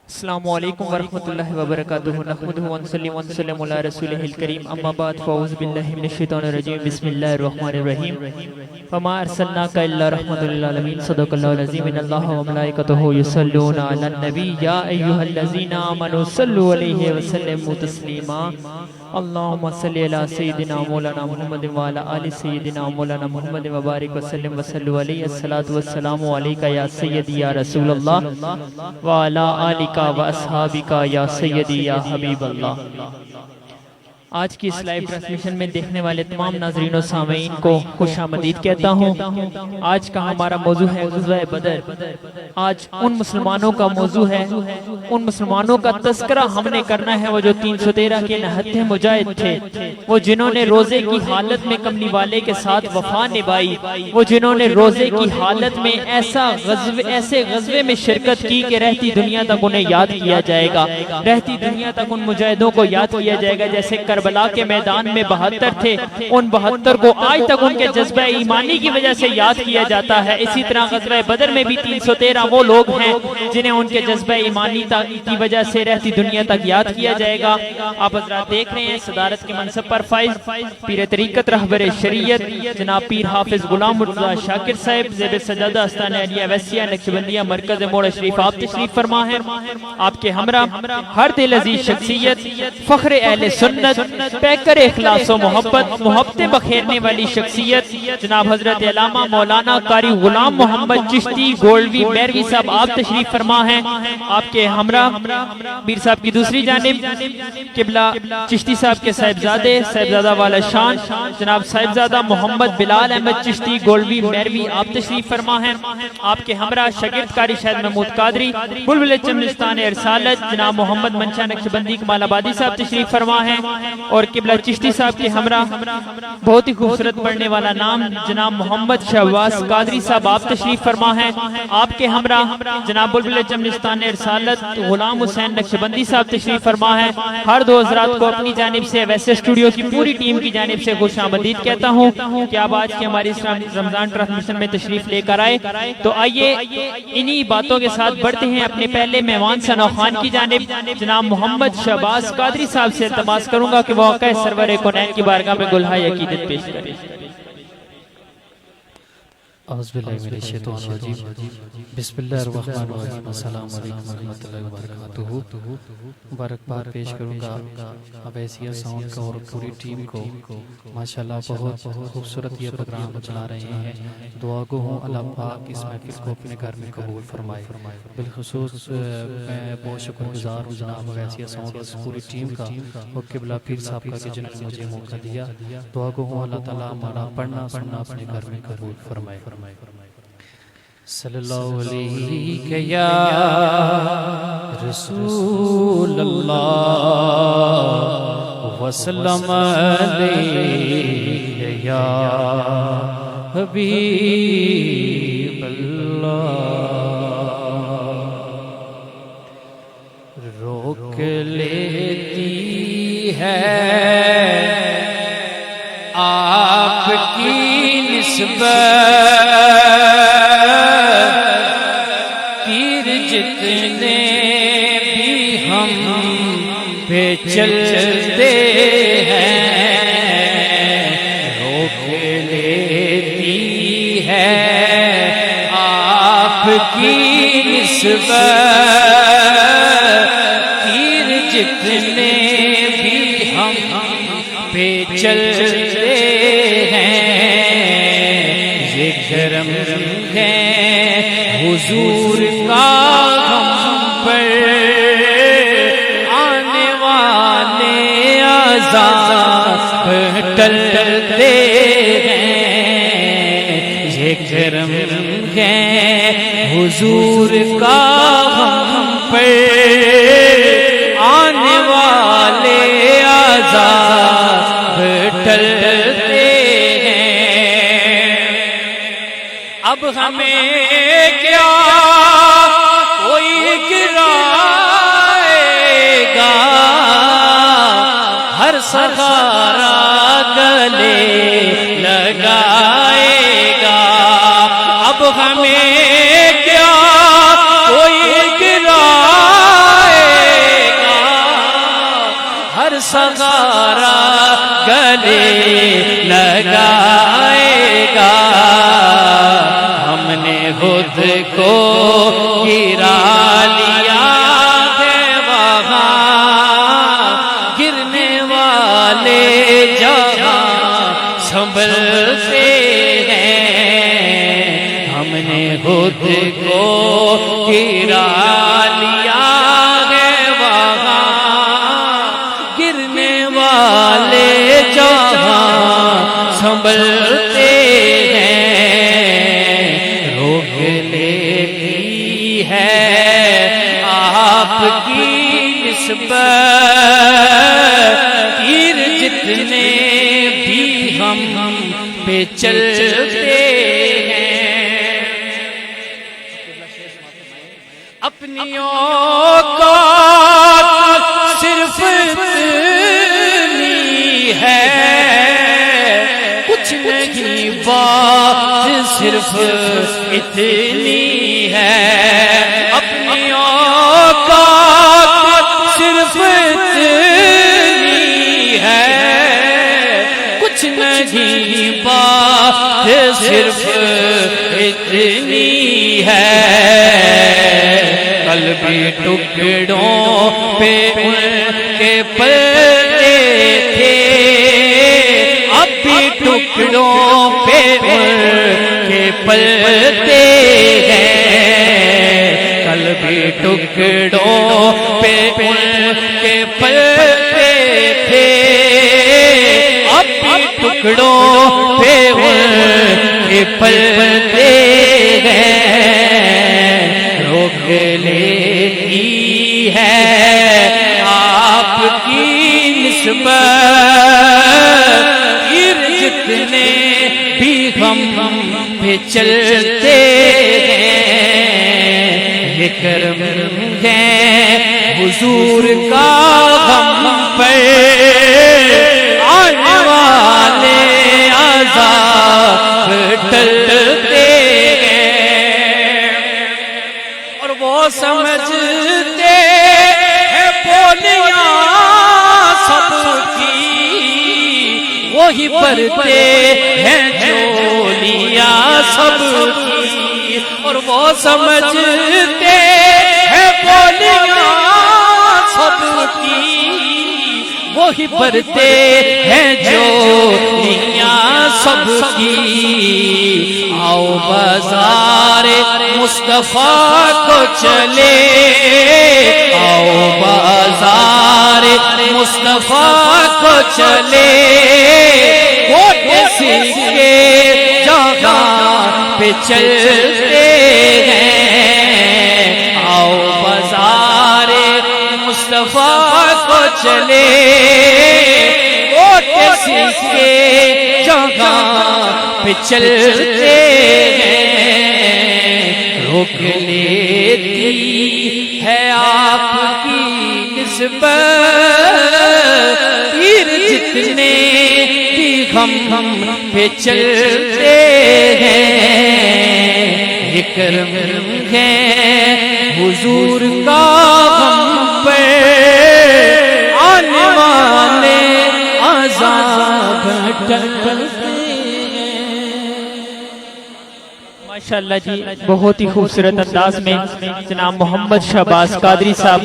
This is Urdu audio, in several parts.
السلام علیکم ورحمۃ اللہ وبرکاتہ نحمدہ ونصلی ونسلم علی رسولہ الکریم اما بعد فاعوذ باللہ من الشیطان الرجیم بسم اللہ الرحمن الرحیم فما ارسلناک الا رحمۃ للعالمین صدق اللہ العظیم ان اللہ وملائکتہ یصلون علی النبی یا ایھا الذین آمنوا صلوا علیہ وسلموا تسلیما اللہم صلی علی سیدنا مولانا محمد وعلی آل سیدنا مولانا محمد وبارک وسلم وصلوا علیہ الصلاۃ والسلام علیک یا سیدی یا رسول اللہ وعلی آلک و اصحابک یا سیدی یا حبیب اللہ۔ آج کی اس لائیو ٹرانسمیشن میں دیکھنے والے تمام ناظرین و سامعین کو خوش آمدید کہتا ہوں۔ آج کا ہمارا موضوع ہے غزوہ بدر۔ آج ان مسلمانوں کا موضوع ہے، ان مسلمانوں کا تذکرہ ہم نے کرنا ہے، وہ جو 313 کے نہتے مجاہد تھے، وہ جنہوں نے روزے کی حالت میں کملی والے کے ساتھ وفا نبھائی، وہ جنہوں نے روزے کی حالت میں ایسے غزوے میں شرکت کی کہ رہتی دنیا تک انہیں یاد کیا جائے گا، رہتی دنیا تک ان مجاہدوں کو یاد کیا جائے گا۔ جیسے کربلا کے میدان میں 72 تھے، ان 72 کو آج تک ان کے جذبہ ایمانی کی وجہ سے یاد کیا جاتا ہے۔ اسی طرح غزوہ بدر میں بھی 313 وہ لوگ ہیں جنہیں ان کے جذبہ ایمانی کی وجہ سے رہتی دنیا تک یاد کیا جائے گا۔ آپ حضرات دیکھ رہے ہیں صدارت کے منصب پر فائز پیر طریقت رہبر شریعت جناب پیر حافظ غلام مرتضیٰ شاکر صاحب زیب سجادہ آستانہ علیہ وسیع نقشبندیہ مرکز موڑ شریف آپ تشریف فرما ہیں۔ آپ کے ہمراہ ہر دل عزیز شخصیت، فخر اہل سنت، پیکر اخلاص و محبت بخیرنے والی شخصیت جناب حضرت علامہ مولانا قاری غلام محمد چشتی گولوی میروی صاحب آپ تشریف فرما ہیں۔ آپ کے ہمراہ پیر صاحب کی دوسری جانب قبلہ چشتی صاحب کے صاحبزادہ والا شان جناب صاحبزادہ محمد بلال احمد چشتی گولوی میروی آپ تشریف فرما ہیں۔ آپ کے ہمراہ شاگرد قاری شاہد محمود قادری بلبل چمنستان ارسالت جناب محمد منشا نقشبندی کمال آبادی صاحب تشریف فرما ہیں، اور قبلہ چشتی صاحب کے ہمراہ بہت ہی خوبصورت پڑھنے والا نام جناب محمد شہباز قادری صاحب آپ تشریف فرما ہیں۔ آپ کے ہمراہ جناب بلبل چمنستان ارسالت غلام حسین نقشبندی صاحب تشریف فرما ہیں۔ ہر دو حضرات کو اپنی جانب سے ویسے اسٹوڈیو کی پوری ٹیم کی جانب سے خوش آمدید کہتا ہوں کہ آپ آج کی ہماری رمضان ٹرانسمیشن میں تشریف لے کر آئے۔ تو آئیے انہی باتوں کے ساتھ بڑھتے ہیں اپنے پہلے مہمان ثنا خان کی جانب جناب محمد شہباز قادری صاحب سے التماس کروں گا کہ وہ آقا سرور کونین کی بارگاہ میں گلہائے عقیدت پیش کریں۔ اعوذ باللہ من الشیطان الرجیم بسم اللہ الرحمن الرحیم السلام علیکم ورحمۃ اللہ وبرکاتہ۔ مبارکباد پیش کروں گا اویسیہ ساؤنڈ کا اور پوری ٹیم کو، ماشاءاللہ بہت خوبصورت یہ پروگرام چلا رہے ہیں۔ دعا گو ہوں اللہ پاک اس محفل کو اپنے گھر میں قبول فرمائے۔ بالخصوص میں بہت شکر گزار ہوں جناب اویسیہ ساؤنڈ اور پوری ٹیم کا اور قبلہ پیر صاحب کا کہ جنہوں نے مجھے موقع دیا۔ دعا گو ہوں اللہ تعالیٰ ہمارا پڑھنا سننا اپنے گھر میں قبول فرمائے۔ صلی اللہ علیہ یا رسول اللہ وسلم علیہ یا حبیب اللہ۔ روک لیتی ہے آپ کی نسبت جتنے بھی ہم پہ چلتے ہیں، روک لیتی ہے آپ کی نسبت تیر جتنے بھی ہم پہ چلتے ہیں۔ یہ کرم ہے حضور کا ہم پر آنے والے عذاب ٹلتے ہیں۔ یہ کرم ہے حضور کا ہم پر آنے والے عذاب ٹلتے ہیں۔ اب ہمیں کیا کوئی گرائے گا، ہر سہارا گلے لگائے گا۔ اب ہمیں کیا کوئی گرائے سہارا گلے لگائے گا ہم نے خود کو گرا لیا ہے وہاں گرنے والے جہاں سنبھلتے ہم نے خود کو گرا لیا ہے وہاں گرنے والے جہاں سنبھلتے ہیں روک لیتی ہے آپ کی نسبت تیر جتنے بھی ہم پہ چلتے اپنی اوقات صرف اتنی ہے کچھ نہیں بات صرف اتنی ہے اپنی اوقات صرف اتنی ہے کچھ نہیں بات صرف اتنی ہے قلبی ٹکڑوں پہ ان کے پلتے تھے اب بھی ٹکڑوں پہ ان کے پلتے ہیں قلبی ٹکڑوں پہ ان کے پلتے تھے اب بھی ٹکڑوں پہ ان کے پلتے ہیں روک لیتی ہے آپ کی نسبت پھر جتنے بھی ہم پہ چلتے ہیں کرم ہے حضور کا ہم پر آنے والے عذاب ٹلتے سمجھتے ہیں بولیاں سب کی وہی بھرتے ہیں جولیاں سب کی اور وہ سمجھتے ہیں بولیاں سب کی وہی بھرتے ہیں جولیاں سب کی آؤ بازار مصطفیٰ کو چلے آؤ بازار مصطفیٰ کو چلے کوٹے سکے جگہ پہ چلتے ہیں آؤ بازار مصطفیٰ کو چلے کوٹے سکے جگہ پہ چلتے ہیں روک لیتی ہے آپ کی نسبت تیر جتنے بھی ہم پہ چلتے ہیں یہ کرم ہے حضور کا ہم پر آنے والے عذاب ٹلتے ماشاءاللہ جی بہت ہی خوبصورت انداز میں جناب محمد شہباز قادری صاحب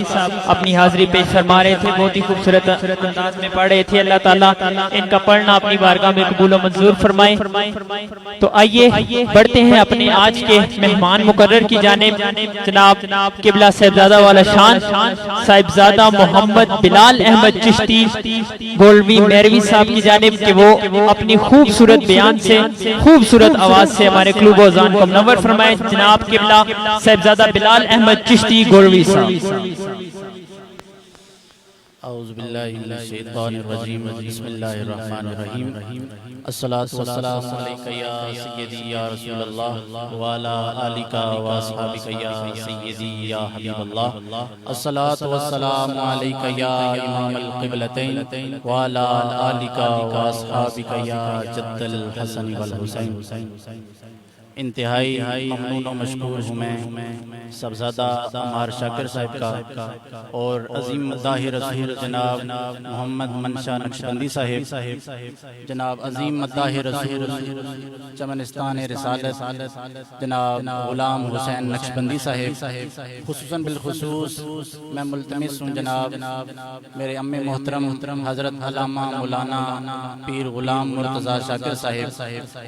اپنی حاضری پیش فرما رہے تھے بہت ہی خوبصورت انداز میں پڑھ رہے تھے اللہ تعالیٰ ان کا پڑھنا اپنی بارگاہ میں قبول و منظور فرمائے تو آئیے بڑھتے ہیں اپنے آج کے مہمان مقرر کی جانب جناب قبلہ صاحبزادہ والا شان صاحبزادہ محمد بلال احمد چشتی گولوی میروی صاحب کی جانب کہ وہ اپنی خوبصورت بیان سے خوبصورت آواز سے ہمارے قلوب و اذان کو منور فرمائے جناب قبلہ صاحبزادہ بلال احمد چشتی گولوی صاحب اعوذ باللہ من الشیطان الرجیم بسم اللہ الرحمن الرحیم الصلاة والسلام علیکہ یا سیدی یا رسول اللہ وعلا آلکہ واصحابکہ یا سیدی یا حبیب اللہ الصلاة والسلام علیکہ یا امام القبلتین وعلا آلکہ واصحابکہ یا جد الحسن والحسین انتہائی ممنون و مشکور ہوں میں صاحبزادہ عمار شاکر صاحب کا اور عظیم مداح رسول جناب محمد منشا نقشبندی صاحب، جناب عظیم مداح رسول چمنستان رسالت جناب غلام حسین نقشبندی صاحب، خصوصاً بالخصوص میں ملتمس ہوں جناب میرے ام محترم حضرت علامہ مولانا پیر غلام مرتضیٰ شاکر صاحب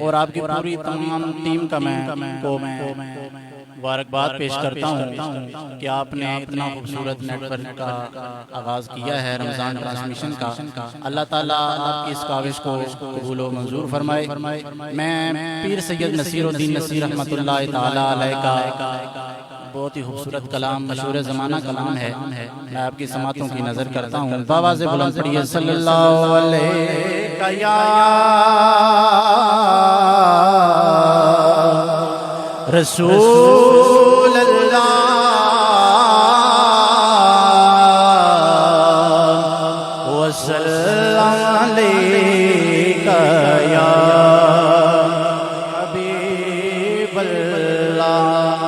اور آپ کی پوری تمام ٹیم کا میں مبارکباد پیش کرتا ہوں کہ آپ نے اتنا خوبصورت نیٹ ورک کا آغاز کیا ہے رمضان ٹرانسمیشن کا۔ اللہ تعالیٰ آپ کی اس کاوش کو قبول و منظور فرمائے۔ میں پیر سید نصیر الدین نصیر رحمۃ اللہ تعالیٰ علیہ کا بہت ہی خوبصورت کلام مشہور زمانہ کلام ہے، میں آپ کی سماعتوں کی نظر کرتا ہوں۔ بآواز بلند پڑھیے صلی اللہ علیہ یا رسول اللہ وسلم علیک یا حبیب اللہ۔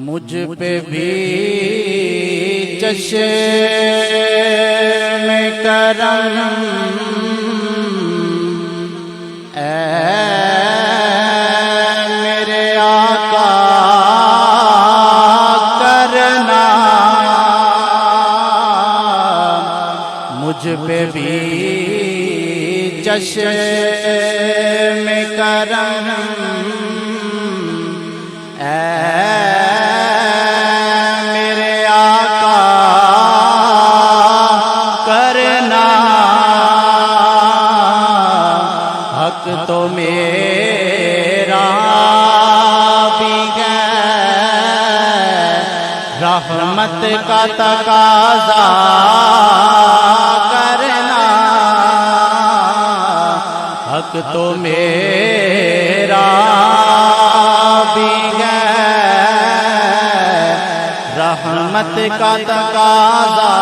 مجھ پہ بھی چشم کرم مجھ پہ بھی چشم کرم اے میرے آقا کرنا، حق تو میرا بھی ہے، رحمت کا تقاضا حق تو میرا بھی ہے، رحمت کا تقاضا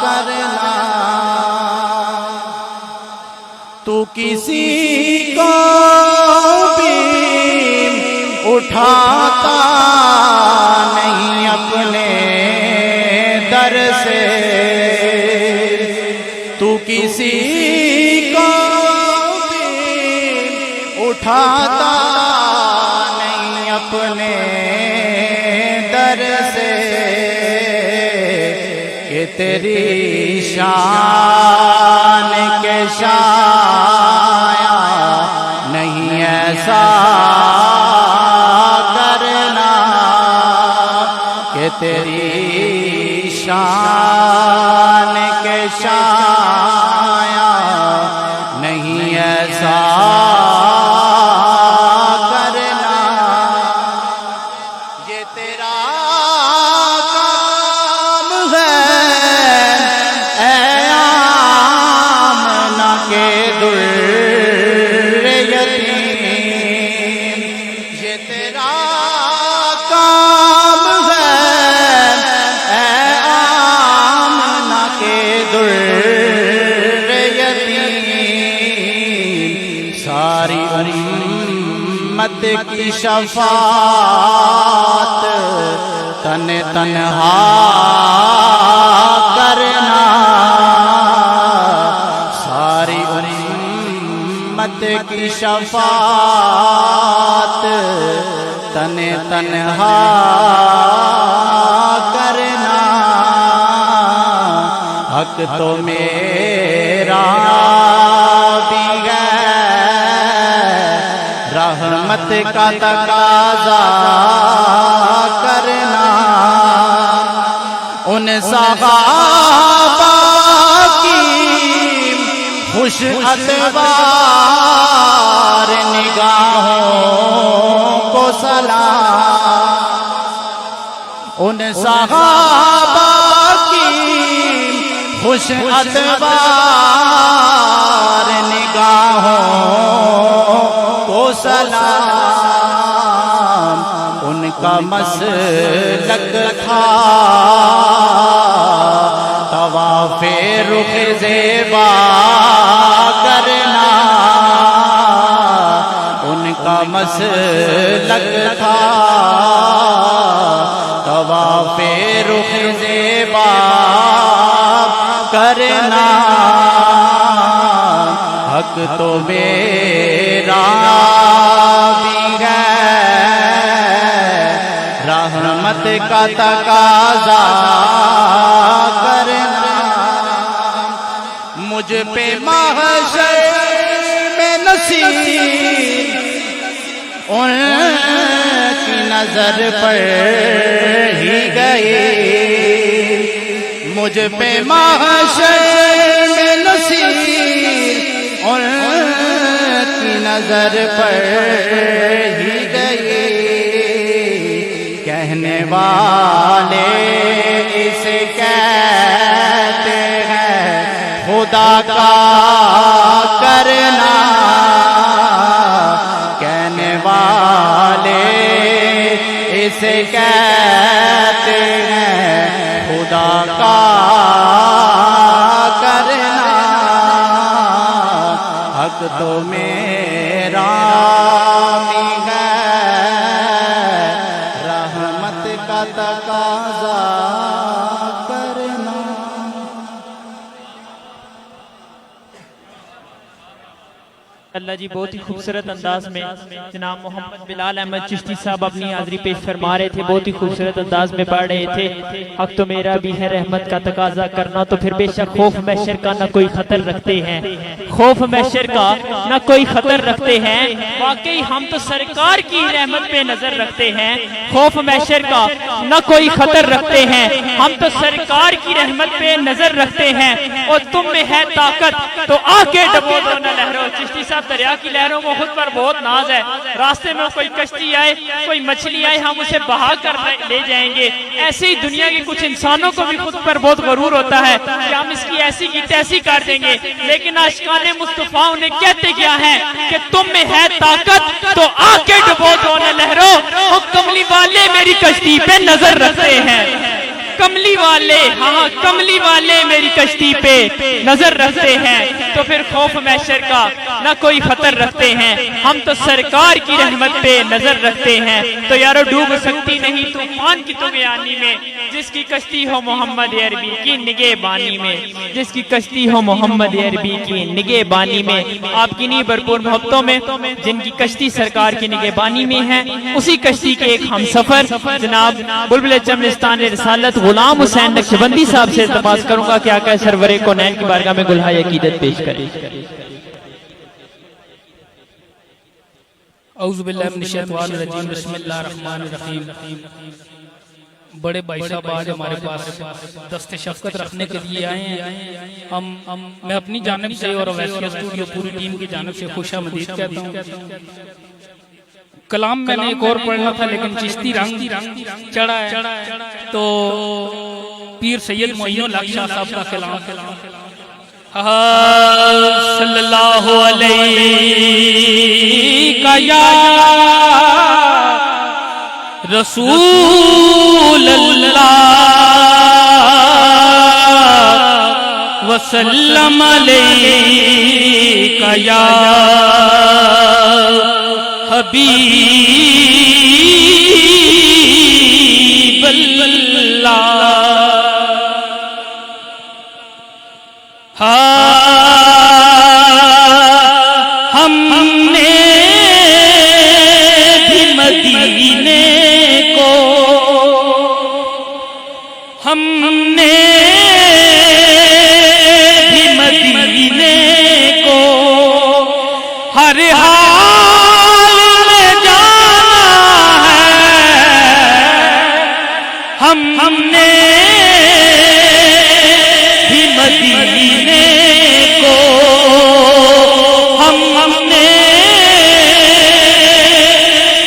کرنا۔ تو کسی کو بھی اٹھاتا نہیں اپنے در سے، تو کسی اٹھاتا نہیں اپنے در سے، کہ تیری شان کے شایا نہیں ایسا کرنا، کہ تیری شان کے شایا نہیں ایسا امت کی شفاعت تن تنہا کرنا، ساری امت کی شفاعت تن تنہا کرنا، حق تو میرا بھی ہے، رحمت کا تقاضا کرنا۔ ان صحابہ کی خوش اتبار نگاہوں کو سلام، ان صحابہ کی خوش اتبار نگاہوں کو سلام، ان کا مسلک تھا طواف رخ زیبا کرنا، کا مسلک تھا طواف رخ زیبا کرنا حق تو میرا بھی ہے رحمت کا تقاضا کرنا مجھ پہ محشر میں نصیب ان کی نظر پڑ ہی گئی مجھ پہ محشر میں نصیب ان کی نظر پڑ ہی گئی کہنے والے اسے کہتے ہیں خدا کا کرنا کہنے والے اسے کہتے ہیں خدا کا کرنا حق تو میرا بھی ہے رحمت کا تقاضا کرنا اللہ جی بہت ہی خوبصورت انداز میں جناب محمد بلال احمد چشتی صاحب اپنی حاضری پیش فرما رہے تھے بہت ہی خوبصورت انداز میں پڑھ رہے تھے حق تو میرا بھی ہے رحمت کا تقاضا کرنا تو پھر بے شک خوف محشر کا نہ کوئی خطر رکھتے ہیں خوف محشر کا نہ کوئی خطر رکھتے ہیں واقعی ہم تو سرکار کی رحمت پہ نظر رکھتے ہیں خوف محشر کا نہ کوئی خطر رکھتے ہیں ہم تو سرکار کی رحمت پہ نظر رکھتے ہیں اور تم میں ہے طاقت تو آ کے ڈبو دو نہ لہرو چشتی صاحب دریا کی لہروں کو خود پر بہت ناز ہے راستے میں کوئی کشتی آئے کوئی مچھلی آئے ہم اسے بہا کر لے جائیں گے ایسے ہی دنیا کے کچھ انسانوں کو بھی خود پر بہت غرور ہوتا ہے کہ ہم اس کی ایسی کی تیسی کر دیں گے لیکن عاشقان مصطفیٰ انہیں کہتے کیا ہے کہ تم میں ہے طاقت تو آ کے ڈبو دو نہ لہرو وہ کملی والے میری کشتی پہ نظر رکھتے ہیں کملی والے ہاں کملی والے میری کشتی پہ نظر رکھتے ہیں تو پھر خوف محشر کا نہ کوئی خطر رکھتے ہیں ہم تو سرکار کی رحمت پہ نظر رکھتے ہیں تو یارو ڈوب سکتی نہیں طوفان کی طغیانی میں جس کی کشتی ہو محمد عربی کی نگہبانی میں جس کی کشتی ہو محمد عربی کی نگہبانی میں آپ کی نہیں بھرپور محبتوں میں جن کی کشتی سرکار کی نگہبانی میں ہے اسی کشتی کے ایک ہم سفر جناب بلبل چمنستان رسالت غلام حسین نقشبندی صاحب سے التماس کروں گا کہ آقا سرور کونین کی بارگاہ میں گلہائے عقیدت پیش کریں اعوذ باللہ من الشیطان الرجیم بسم اللہ الرحمن الرحیم بڑے بھائی صاحب آج ہمارے پاس دست شفقت رکھنے کے لیے آئے ہیں میں اپنی جانب سے اور اویسی اسٹوڈیو پوری ٹیم کی جانب سے خوش آمدید کہتا ہوں کلام میں نے ایک اور پڑھنا تھا لیکن چشتی رنگ چڑھا ہے تو پیر سید معین الحق شاہ صاحب کا کلام صلی اللہ علیہ یا رسول اللہ وسلم علیہ یا حبیب اللہ ہم نے بھی مدینے کو ہم نے بھی مدینے کو ہر حال میں جانا ہے ہم نے بھی مدینے کو ہم نے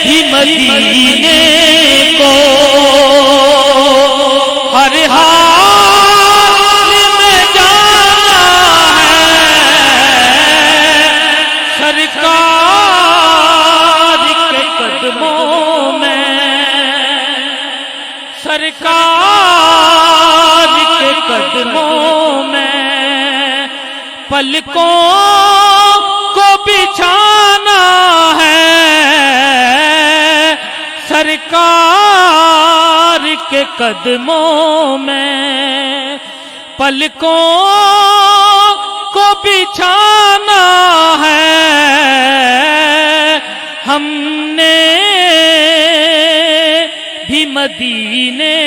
بھی مدینے کو ہر حال میں جانا ہے سرکار کے قدموں میں سرکار کے قدموں میں پلکوں کو بچھانا ہے سرکار کے قدموں میں پلکوں کو بچھانا ہے ہم نے بھی مدینے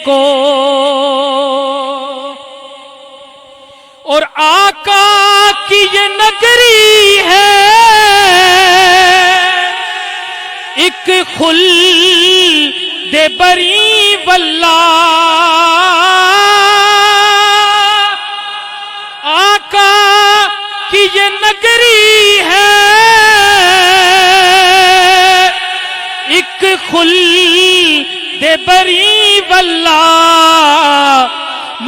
کو، اور آقا کی یہ نگری ہے ایک خلد بری واللہ، آقا کی یہ نگری ہے ایک خلد بری واللہ،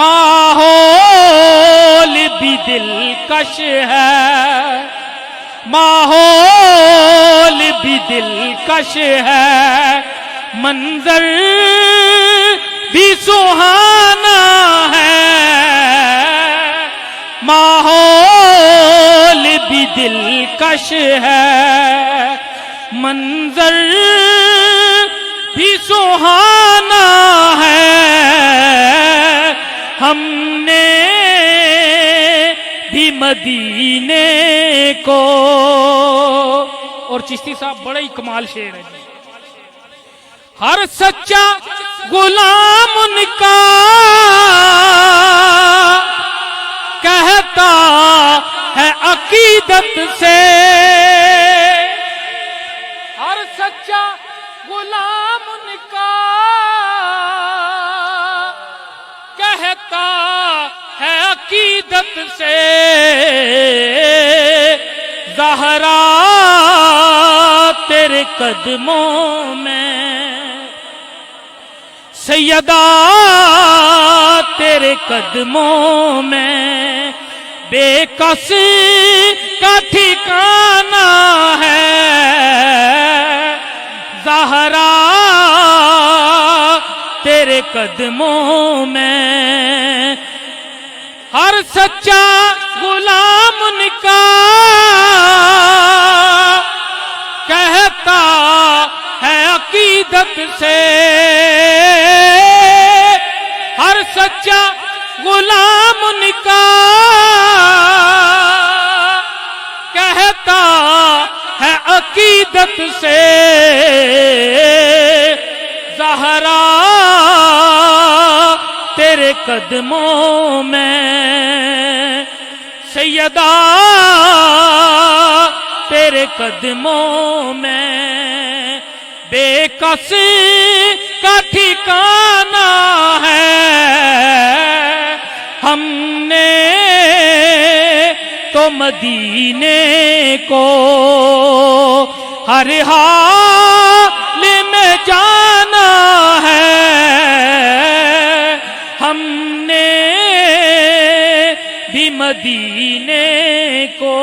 ماحول بھی دلکش ہے، ماحول بھی دلکش ہے، منظر بھی سہانا ہے، ماحول بھی دلکش ہے، منظر بھی سہانا ہے، ہم نے بھی مدینے کو۔ اور چشتی صاحب بڑا ہی کمال شعر ہے، ہر سچا غلام ان کا کہتا ہے عقیدت سے، ہر سچا غلام ان کا کہتا ہے عقیدت سے، زہرا تیرے قدموں میں، سیدہ تیرے قدموں میں، بے کس کا ٹھکانہ ہے، زہرا تیرے قدموں میں، ہر سچا غلام ان کا کہتا ہے عقیدت سے، ہر سچا غلام ان کا کہتا ہے عقیدت سے، زہرا تیرے قدموں میں، سیدہ تیرے قدموں میں، بے کس کا ٹھکانہ ہے، ہم نے تو مدینے کو ہر حال میں جانا ہے، ہم نے بھی مدینے کو۔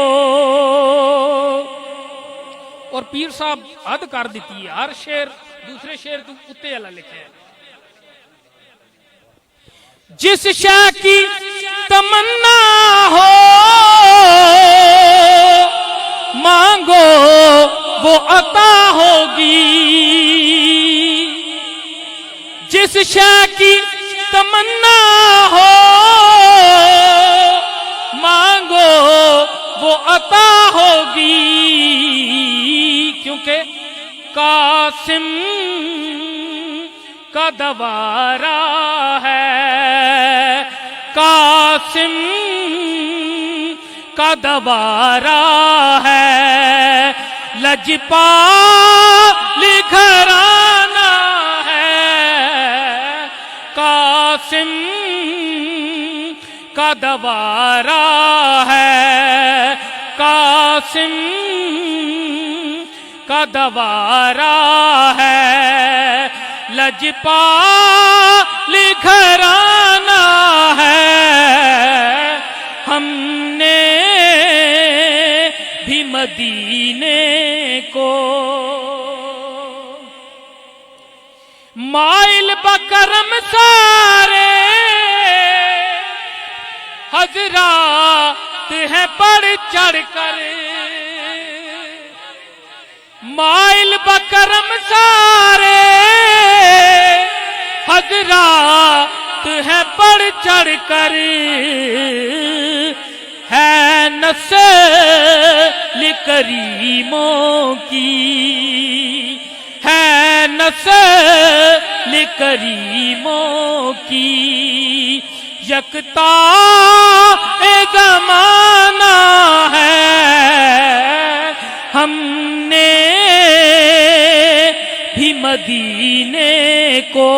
اور پیر صاحب حد کر دیتی ہے، ہر شعر دوسرے شعر تو اتے والا لکھے ہے، جس شے کی تمنا ہو مانگو وہ عطا ہوگی، جس شے کی تمنا ہو مانگو وہ عطا ہوگی، کیونکہ قاسم کا دوارا ہے، قاسم کا دوارا ہے، لجپال گھرانہ ہے، قاسم کا دوارا ہے، قاسم کا دوارا ہے، لجپال گھرانہ ہے، ہم نے بھی مدینے کو مائل بکرم سارے حضرات ہیں بڑھ چڑھ کر، مائل بکرم سارے حضرات ہے بڑھ چڑھ کر، ہے نسل کریموں کی، ہے نسل کریموں کی، یکتا زمانہ ہے، ہم نے بھی مدینے کو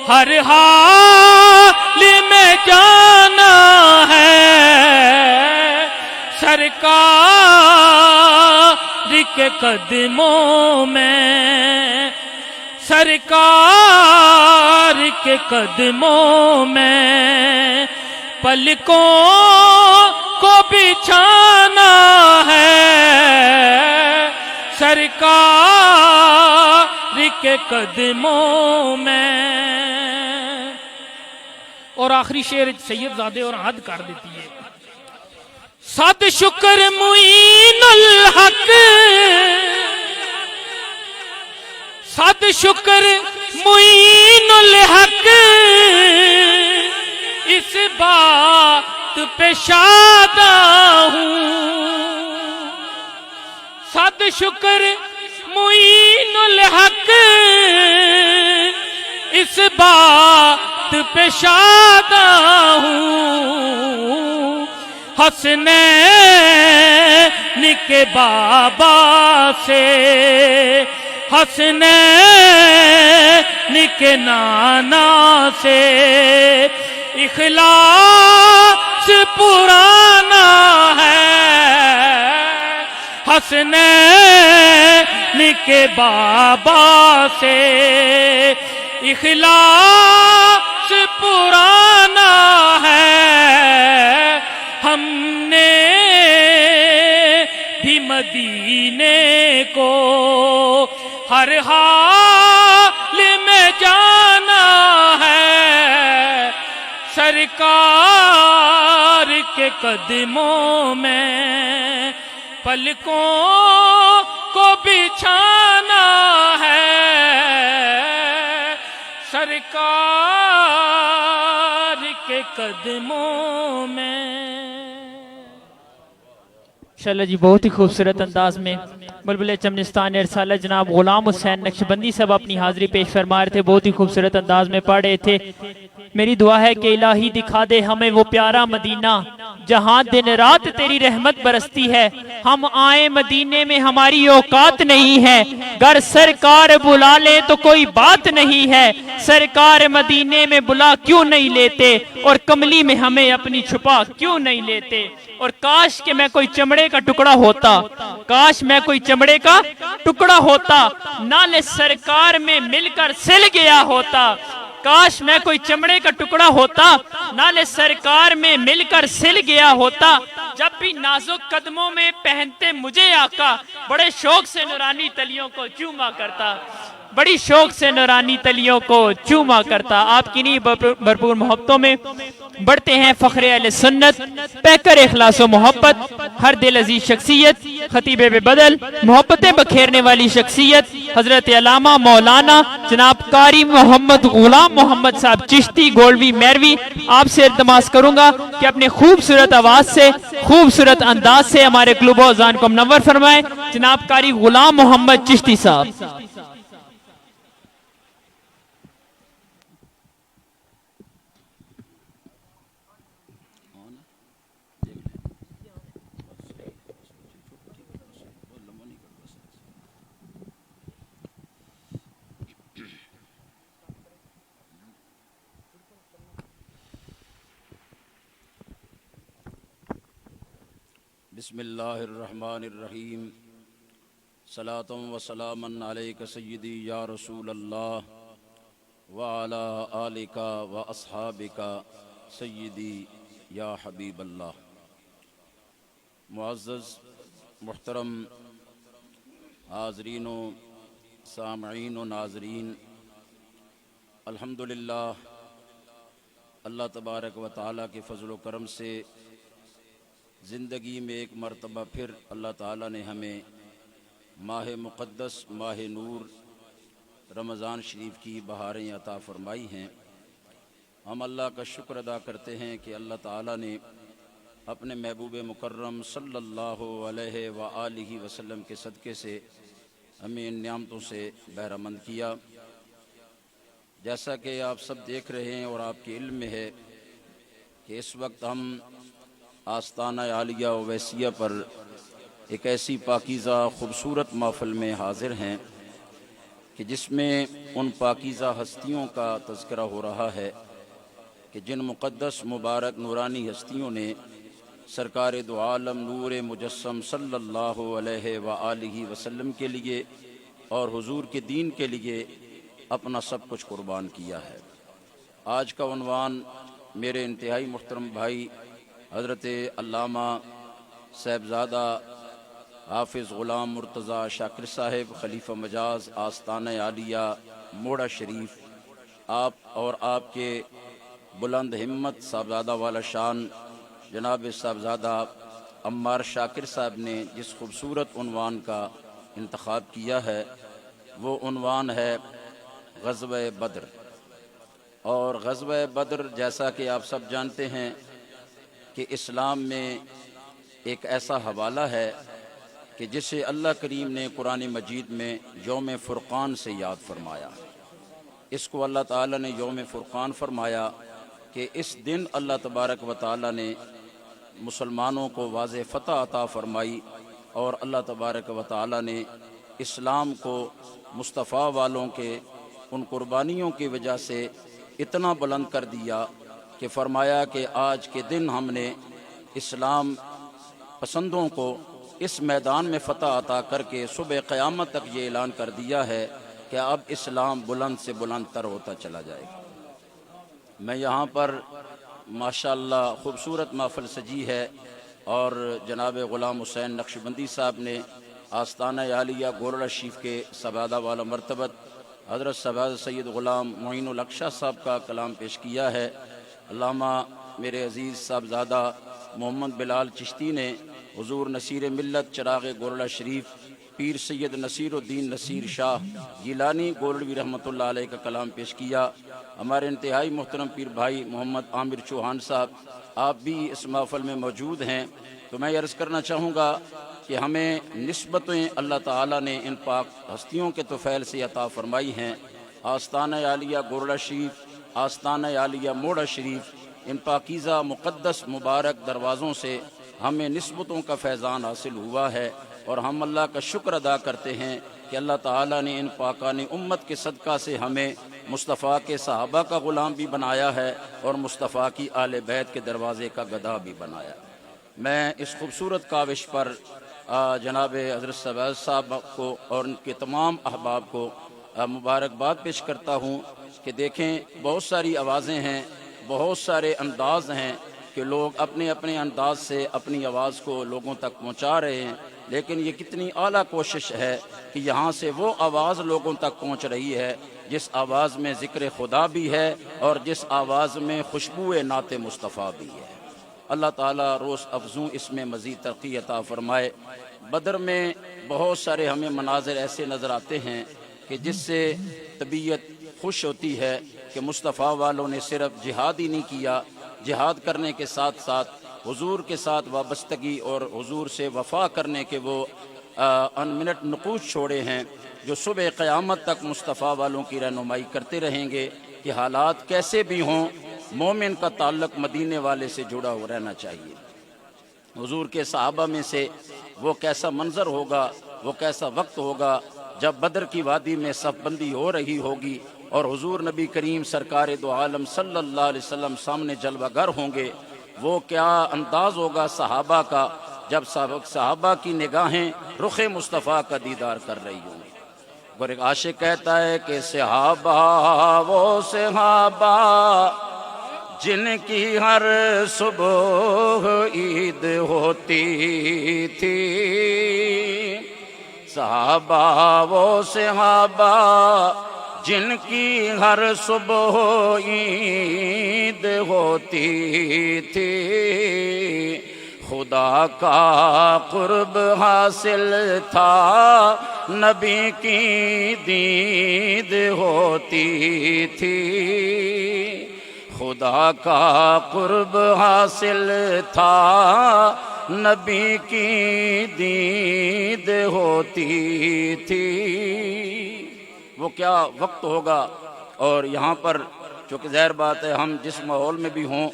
ہر حال میں جانا ہے، سرکار کے قدموں میں، سرکار کے قدموں میں پلکوں کو بچھانا ہے، سرکار کے قدموں میں۔ اور آخری شعر سید زادے اور حد کر دیتی ہے، صد شکر معین الحق، صد شکر معین الحق، اس بات پہ شادہ ہوں، صد شکر معین الحق، اس بات پہ شادہ ہوں، حسنین کے بابا سے، حسنین کے نانا سے اخلاص پرانا ہے، حسنین کے بابا سے اخلاص پرانا ہے، ہم نے بھی مدینے کو ہر حال میں جانا ہے، سرکار کے قدموں میں پلکوں کو بچھانا ہے، سرکار کے قدموں میں۔ انشاءاللہ جی بہت ہی خوبصورت انداز میں بلبل چمنستان رسالہ جناب غلام حسین نقشبندی صاحب اپنی حاضری پیش فرما رہے تھے، بہت ہی خوبصورت انداز میں پڑھ رہے تھے۔ میری دعا ہے کہ الہی دکھا دے ہمیں وہ پیارا مدینہ جہاں دن رات تیری رحمت برستی ہے، ہم آئیں مدینے میں ہماری اوقات نہیں ہے، گر سرکار بلا لے تو کوئی بات نہیں ہے، سرکار مدینے میں بلا کیوں نہیں لیتے اور کملی میں ہمیں اپنی چھپا کیوں نہیں لیتے، اور کاش کہ میں کوئی چمڑے کا ٹکڑا ہوتا، کاش میں کوئی چمڑے کا ٹکڑا ہوتا، نالے سرکار میں مل کر سل گیا ہوتا، کاش میں کوئی چمڑے کا ٹکڑا ہوتا، نالے سرکار میں مل کر سل گیا ہوتا، جب بھی نازک قدموں میں پہنتے مجھے آقا، بڑے شوق سے نورانی تلیوں کو چوما کرتا، بڑی شوق سے نورانی تلیوں کو چوما کرتا۔ آپ کی نہیں بھرپور محبتوں میں بڑھتے ہیں فخر اہل سنت، پیکر اخلاص و محبت، ہر دل عزیز شخصیت، خطیب بے بدل، محبتیں بکھیرنے والی شخصیت، حضرت علامہ مولانا جناب قاری محمد غلام محمد صاحب چشتی گولوی میروی، آپ سے التماس کروں گا کہ اپنے خوبصورت آواز سے، خوبصورت انداز سے ہمارے قلوب و اذان کو منور فرمائیں۔ جناب قاری غلام محمد چشتی صاحب۔ بسم اللہ الرحمن الرحیم، صلاۃ و سلام علیک سیدی یا رسول اللہ وعلی آلک و اصحابک سیدی یا حبیب اللہ۔ معزز محترم حاضرین و سامعین و ناظرین، الحمدللہ اللہ تبارک و تعالیٰ کے فضل و کرم سے زندگی میں ایک مرتبہ پھر اللہ تعالیٰ نے ہمیں ماہ مقدس ماہ نور رمضان شریف کی بہاریں عطا فرمائی ہیں۔ ہم اللہ کا شکر ادا کرتے ہیں کہ اللہ تعالیٰ نے اپنے محبوب مکرم صلی اللہ علیہ وآلہ وسلم کے صدقے سے ہمیں ان نعمتوں سے بہرہ مند کیا۔ جیسا کہ آپ سب دیکھ رہے ہیں اور آپ کے علم میں ہے کہ اس وقت ہم آستانہ عالیہ اویسیہ پر ایک ایسی پاکیزہ خوبصورت محفل میں حاضر ہیں کہ جس میں ان پاکیزہ ہستیوں کا تذکرہ ہو رہا ہے کہ جن مقدس مبارک نورانی ہستیوں نے سرکار دو عالم نور مجسم صلی اللہ علیہ وآلہ وسلم کے لیے اور حضور کے دین کے لیے اپنا سب کچھ قربان کیا ہے۔ آج کا عنوان میرے انتہائی محترم بھائی حضرت علامہ صاحبزادہ حافظ غلام مرتضیٰ شاکر صاحب خلیفہ مجاز آستانہ عالیہ موڑا شریف، آپ اور آپ کے بلند ہمت صاحبزادہ والا شان جناب صاحبزادہ عمار شاکر صاحب نے جس خوبصورت عنوان کا انتخاب کیا ہے وہ عنوان ہے غزوہ بدر۔ اور غزوہ بدر جیسا کہ آپ سب جانتے ہیں کہ اسلام میں ایک ایسا حوالہ ہے کہ جسے اللہ کریم نے قرآن مجید میں یوم فرقان سے یاد فرمایا۔ اس کو اللہ تعالیٰ نے یوم فرقان فرمایا کہ اس دن اللہ تبارک و تعالیٰ نے مسلمانوں کو واضح فتح عطا فرمائی اور اللہ تبارک و تعالیٰ نے اسلام کو مصطفیٰ والوں کے ان قربانیوں کی وجہ سے اتنا بلند کر دیا کہ فرمایا کہ آج کے دن ہم نے اسلام پسندوں کو اس میدان میں فتح عطا کر کے صبح قیامت تک یہ اعلان کر دیا ہے کہ اب اسلام بلند سے بلند تر ہوتا چلا جائے گا۔ میں یہاں پر ماشاءاللہ خوبصورت محفل سجی ہے اور جناب غلام حسین نقشبندی صاحب نے آستانہ عالیہ گورڑا شریف کے سبادہ والا مرتبت حضرت سباد سید غلام معین الاقشا صاحب کا کلام پیش کیا ہے۔ علامہ میرے عزیز صاحبزادہ محمد بلال چشتی نے حضور نصیر ملت چراغ گورڑا شریف پیر سید نصیر الدین نصیر شاہ گیلانی گورڑوی رحمۃ اللہ علیہ کا کلام پیش کیا۔ ہمارے انتہائی محترم پیر بھائی محمد عامر چوہان صاحب آپ بھی اس محفل میں موجود ہیں، تو میں عرض کرنا چاہوں گا کہ ہمیں نسبتیں اللہ تعالیٰ نے ان پاک ہستیوں کے طفیل سے عطا فرمائی ہیں۔ آستانہ عالیہ گورڑا شریف، آستانہ عالیہ موڑا شریف، ان پاکیزہ مقدس مبارک دروازوں سے ہمیں نسبتوں کا فیضان حاصل ہوا ہے اور ہم اللہ کا شکر ادا کرتے ہیں کہ اللہ تعالیٰ نے ان پاکان امت کے صدقہ سے ہمیں مصطفیٰ کے صحابہ کا غلام بھی بنایا ہے اور مصطفیٰ کی آل بیت کے دروازے کا گدھا بھی بنایا۔ میں اس خوبصورت کاوش پر جناب حضرت صاحب صاحب کو اور ان کے تمام احباب کو مبارکباد پیش کرتا ہوں کہ دیکھیں بہت ساری آوازیں ہیں، بہت سارے انداز ہیں کہ لوگ اپنے اپنے انداز سے اپنی آواز کو لوگوں تک پہنچا رہے ہیں، لیکن یہ کتنی اعلیٰ کوشش ہے کہ یہاں سے وہ آواز لوگوں تک پہنچ رہی ہے جس آواز میں ذکر خدا بھی ہے اور جس آواز میں خوشبو نعت مصطفیٰ بھی ہے۔ اللہ تعالیٰ روز افزوں اس میں مزید ترقی عطا فرمائے۔ بدر میں بہت سارے ہمیں مناظر ایسے نظر آتے ہیں کہ جس سے طبیعت خوش ہوتی ہے کہ مصطفیٰ والوں نے صرف جہاد ہی نہیں کیا، جہاد کرنے کے ساتھ ساتھ حضور کے ساتھ وابستگی اور حضور سے وفا کرنے کے وہ انمنٹ نقوش چھوڑے ہیں جو صبح قیامت تک مصطفیٰ والوں کی رہنمائی کرتے رہیں گے کہ حالات کیسے بھی ہوں مومن کا تعلق مدینے والے سے جڑا ہو رہنا چاہیے۔ حضور کے صحابہ میں سے وہ کیسا منظر ہوگا، وہ کیسا وقت ہوگا جب بدر کی وادی میں صف بندی ہو رہی ہوگی اور حضور نبی کریم سرکار دو عالم صلی اللہ علیہ وسلم سامنے جلوہ گر ہوں گے۔ وہ کیا انداز ہوگا صحابہ کا جب صحابہ کی نگاہیں رخ مصطفیٰ کا دیدار کر رہی ہوں گی۔ اور ایک عاشق کہتا ہے کہ صحابہ وہ صحابہ جن کی ہر صبح عید ہوتی تھی، صحابہ وہ صحابہ جن کی ہر صبح عید ہوتی تھی، خدا کا قرب حاصل تھا نبی کی دید ہوتی تھی، خدا کا قرب حاصل تھا نبی کی دید ہوتی تھی۔ وہ کیا وقت ہوگا، اور یہاں پر چونکہ ظاہر بات ہے ہم جس ماحول میں بھی ہوں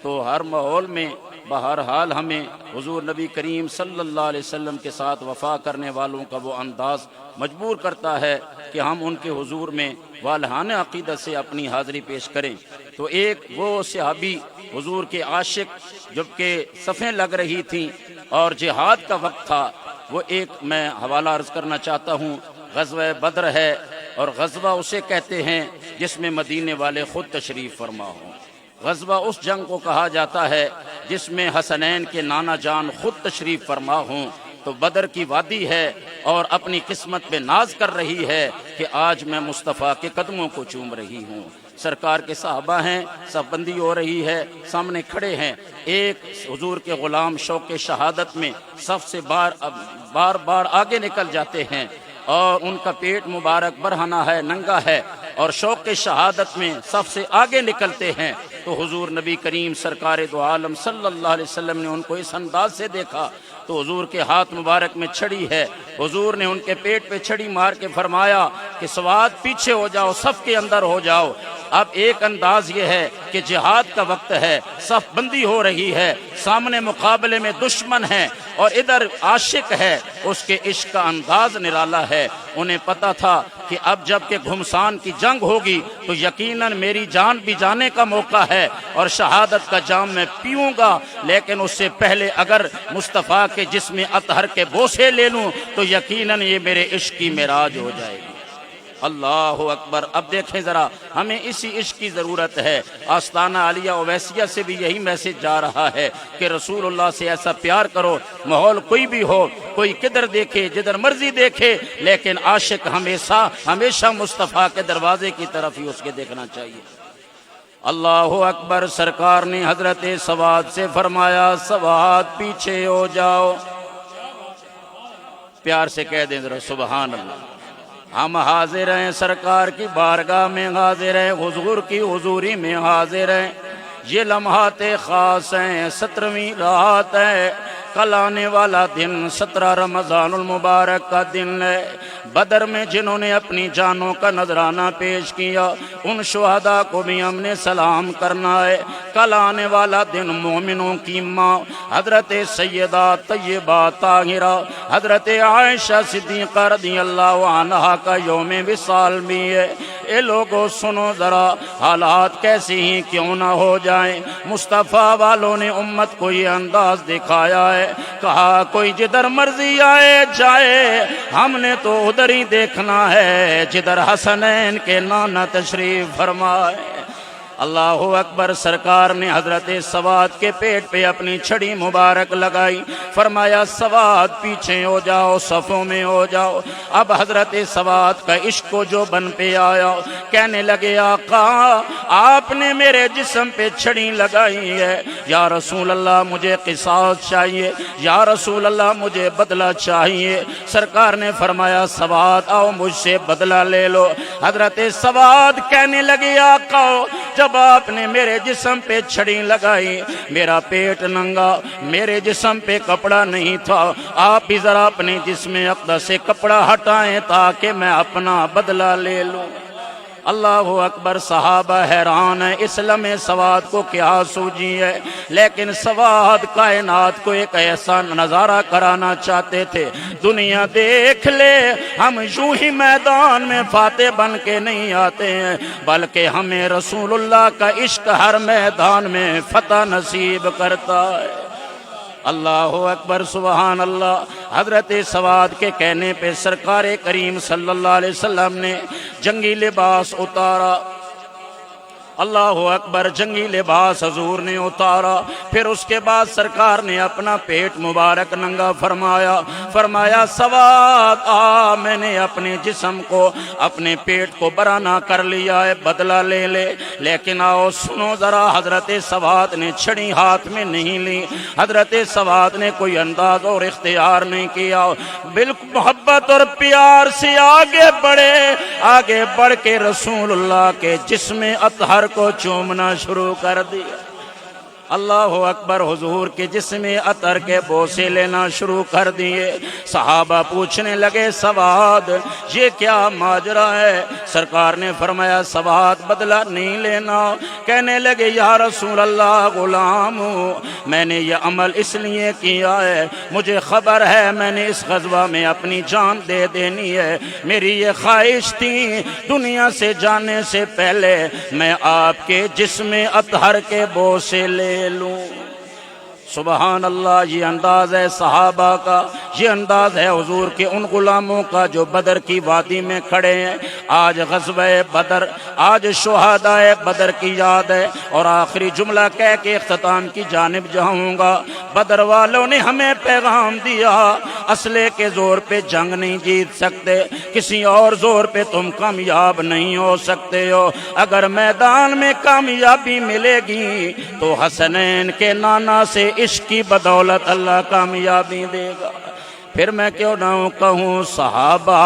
تو ہر ماحول میں بہرحال ہمیں حضور نبی کریم صلی اللہ علیہ وسلم کے ساتھ وفا کرنے والوں کا وہ انداز مجبور کرتا ہے کہ ہم ان کے حضور میں والہانہ عقیدت سے اپنی حاضری پیش کریں۔ تو ایک وہ صحابی حضور کے عاشق جبکہ صفیں لگ رہی تھیں اور جہاد کا وقت تھا، وہ ایک میں حوالہ عرض کرنا چاہتا ہوں، غزوہ بدر ہے، اور غزوہ اسے کہتے ہیں جس میں مدینے والے خود تشریف فرما ہوں۔ غزوہ اس جنگ کو کہا جاتا ہے جس میں حسنین کے نانا جان خود تشریف فرما ہوں۔ تو بدر کی وادی ہے اور اپنی قسمت پہ ناز کر رہی ہے کہ آج میں مصطفیٰ کے قدموں کو چوم رہی ہوں۔ سرکار کے صحابہ ہیں، صف بندی ہو رہی ہے، سامنے کھڑے ہیں، ایک حضور کے غلام شوق شہادت میں صف سے بار بار آگے نکل جاتے ہیں، اور ان کا پیٹ مبارک برہنہ ہے، ننگا ہے، اور شوق شہادت میں صف سے آگے نکلتے ہیں۔ تو حضور نبی کریم سرکار دو عالم صلی اللہ علیہ وسلم نے ان کو اس انداز سے دیکھا تو حضور کے ہاتھ مبارک میں چھڑی ہے، حضور نے ان کے پیٹ پہ چھڑی مار کے فرمایا کہ سواد پیچھے ہو جاؤ، صف کے اندر ہو جاؤ۔ اب ایک انداز یہ ہے کہ جہاد کا وقت ہے، صف بندی ہو رہی ہے، سامنے مقابلے میں دشمن ہے اور ادھر عاشق ہے، اس کے عشق کا انداز نرالا ہے۔ انہیں پتا تھا کہ اب جب کہ گھمسان کی جنگ ہوگی تو یقیناً میری جان بھی جانے کا موقع ہے اور شہادت کا جام میں پیوں گا، لیکن اس سے پہلے اگر مصطفیٰ کے جسم اطہر کے بوسے لے لوں تو یقیناً یہ میرے عشق کی معراج ہو جائے گی۔ اللہ اکبر۔ اب دیکھیں ذرا، ہمیں اسی عشق کی ضرورت ہے۔ آستانہ عالیہ اویسیہ سے بھی یہی میسج جا رہا ہے کہ رسول اللہ سے ایسا پیار کرو، ماحول کوئی بھی ہو، کوئی کدھر دیکھے، جدھر مرضی دیکھے، لیکن عاشق ہمیشہ مصطفیٰ کے دروازے کی طرف ہی اس کے دیکھنا چاہیے۔ اللہ اکبر۔ سرکار نے حضرت سواد سے فرمایا سواد پیچھے ہو جاؤ۔ پیار سے کہہ دیں ذرا سبحان اللہ۔ ہم حاضر ہیں سرکار کی بارگاہ میں، حاضر ہیں حضور کی حضوری میں، حاضر ہیں۔ یہ لمحات خاص ہیں، 17ویں رات ہے، کل آنے والا دن 17 رمضان المبارک کا دن ہے۔ بدر میں جنہوں نے اپنی جانوں کا نذرانہ پیش کیا ان شہداء کو بھی ہم نے سلام کرنا ہے۔ کل آنے والا دن مومنوں کی ماں حضرت سیدہ طیبہ طاہرہ حضرت عائشہ صدیقہ رضی اللہ عنہا کا یوم وصال بھی ہے۔ اے لوگوں سنو ذرا، حالات کیسی ہی کیوں نہ ہو جائیں، مصطفیٰ والوں نے امت کو یہ انداز دکھایا ہے، کہا کوئی جدھر مرضی آئے جائے، ہم نے تو ادھر ہی دیکھنا ہے جدھر حسنین کے نانا تشریف فرمائے۔ اللہ اکبر۔ سرکار نے حضرت سواد کے پیٹ پہ اپنی چھڑی مبارک لگائی، فرمایا سواد پیچھے ہو جاؤ، صفوں میں ہو جاؤ۔ اب حضرت سواد کا عشق کو جو بن پہ آیا، کہنے لگے آقا آپ نے میرے جسم پہ چھڑی لگائی ہے، یا رسول اللہ مجھے قصاص چاہیے، یا رسول اللہ مجھے بدلہ چاہیے۔ سرکار نے فرمایا سواد آؤ مجھ سے بدلہ لے لو۔ حضرت سواد کہنے لگے آقا جب آپ نے میرے جسم پہ چھڑی لگائی، میرا پیٹ ننگا، میرے جسم پہ کپڑا نہیں تھا، آپ بھی ذرا اپنے جسم اقدس سے کپڑا ہٹائیں تاکہ میں اپنا بدلہ لے لوں۔ اللہ اکبر۔ صحابہ حیران ہیں اس لمحے سواد کو کیا سوجی ہے، لیکن سواد کائنات کو ایک ایسا نظارہ کرانا چاہتے تھے، دنیا دیکھ لے ہم یوں ہی میدان میں فاتح بن کے نہیں آتے ہیں، بلکہ ہمیں رسول اللہ کا عشق ہر میدان میں فتح نصیب کرتا ہے۔ اللہ اکبر سبحان اللہ۔ حضرت سواد کے کہنے پہ سرکار کریم صلی اللہ علیہ وسلم نے جنگی لباس اتارا اللہ اکبر، جنگی لباس حضور نے اتارا، پھر اس کے بعد سرکار نے اپنا پیٹ مبارک ننگا فرمایا سواد آ، میں نے اپنے جسم کو، اپنے پیٹ کو برہنہ کر لیا ہے، بدلہ لے لے، لیکن آؤ سنو ذرا، حضرت سواد نے چھڑی ہاتھ میں نہیں لی، حضرت سواد نے کوئی انداز اور اختیار نہیں کیا، بالکل محبت اور پیار سے آگے بڑھ کے رسول اللہ کے جسم اطہر کو چومنا شروع کر دیا۔ اللہ اکبر، حضور کے جسم عطر کے بوسے لینا شروع کر دیے۔ صحابہ پوچھنے لگے سواد یہ کیا ماجرا ہے؟ سرکار نے فرمایا سواد بدلہ نہیں لینا۔ کہنے لگے یا رسول اللہ غلام ہوں، میں نے یہ عمل اس لیے کیا ہے، مجھے خبر ہے میں نے اس غزوہ میں اپنی جان دے دینی ہے، میری یہ خواہش تھی دنیا سے جانے سے پہلے میں آپ کے جسم اطہر کے بوسے لے لوں۔ سبحان اللہ، یہ انداز ہے صحابہ کا، یہ انداز ہے حضور کے ان غلاموں کا جو بدر کی وادی میں کھڑے ہیں۔ آج غزوہ بدر، آج شہداء بدر کی یاد ہے، اور آخری جملہ کہہ کے اختتام کی جانب جاؤں گا۔ بدر والوں نے ہمیں پیغام دیا، اسلحے کے زور پہ جنگ نہیں جیت سکتے، کسی اور زور پہ تم کامیاب نہیں ہو سکتے ہو، اگر میدان میں کامیابی ملے گی تو حسنین کے نانا سے عشق کی بدولت اللہ کامیابی دے گا۔ پھر میں کیوں نہ کہوں صحابہ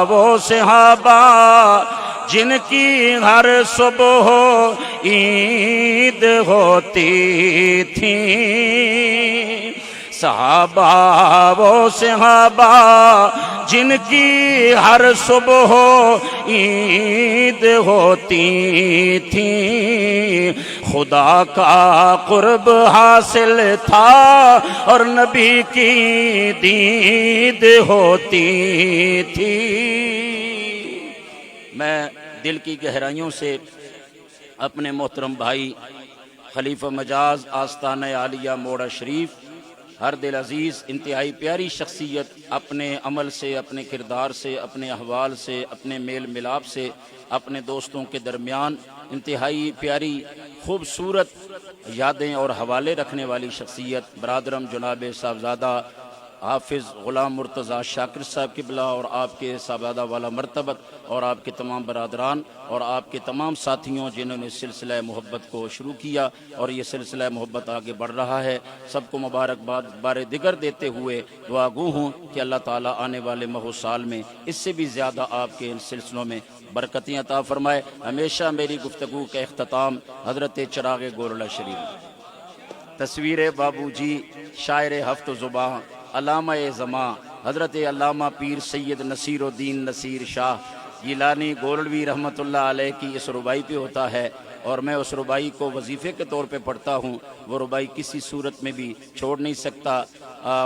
وہ صحابہ جن کی ہر صبح عید ہوتی تھی، صحابہ وہ صحابہ جن کی ہر صبح عید ہوتی تھی، خدا کا قرب حاصل تھا اور نبی کی دید ہوتی تھی۔ میں دل کی گہرائیوں سے اپنے محترم بھائی خلیفہ مجاز آستانہ عالیہ موڑا شریف، ہر دل عزیز، انتہائی پیاری شخصیت، اپنے عمل سے، اپنے کردار سے، اپنے احوال سے، اپنے میل ملاپ سے، اپنے دوستوں کے درمیان انتہائی پیاری خوبصورت یادیں اور حوالے رکھنے والی شخصیت، برادرم جناب صاحبزادہ حافظ غلام مرتضیٰ شاکر صاحب قبلہ، اور آپ کے صاحبزادہ والا مرتبت، اور آپ کے تمام برادران اور آپ کے تمام ساتھیوں جنہوں نے سلسلہ محبت کو شروع کیا اور یہ سلسلہ محبت آگے بڑھ رہا ہے، سب کو مبارکباد بار دیگر دیتے ہوئے دعا گو ہوں کہ اللہ تعالیٰ آنے والے ماہ و سال میں اس سے بھی زیادہ آپ کے ان سلسلوں میں برکتیں عطا فرمائے۔ ہمیشہ میری گفتگو کا اختتام حضرت چراغ گولڑہ شریف، تصویر بابو جی، شاعر ہفت زباں، علامہ زماں، حضرت علامہ پیر سید نصیر الدین نصیر شاہ گیلانی گولڑوی رحمۃ اللہ علیہ کی اس ربائی پہ ہوتا ہے، اور میں اس ربائی کو وظیفے کے طور پہ پڑھتا ہوں۔ وہ ربائی کسی صورت میں بھی چھوڑ نہیں سکتا۔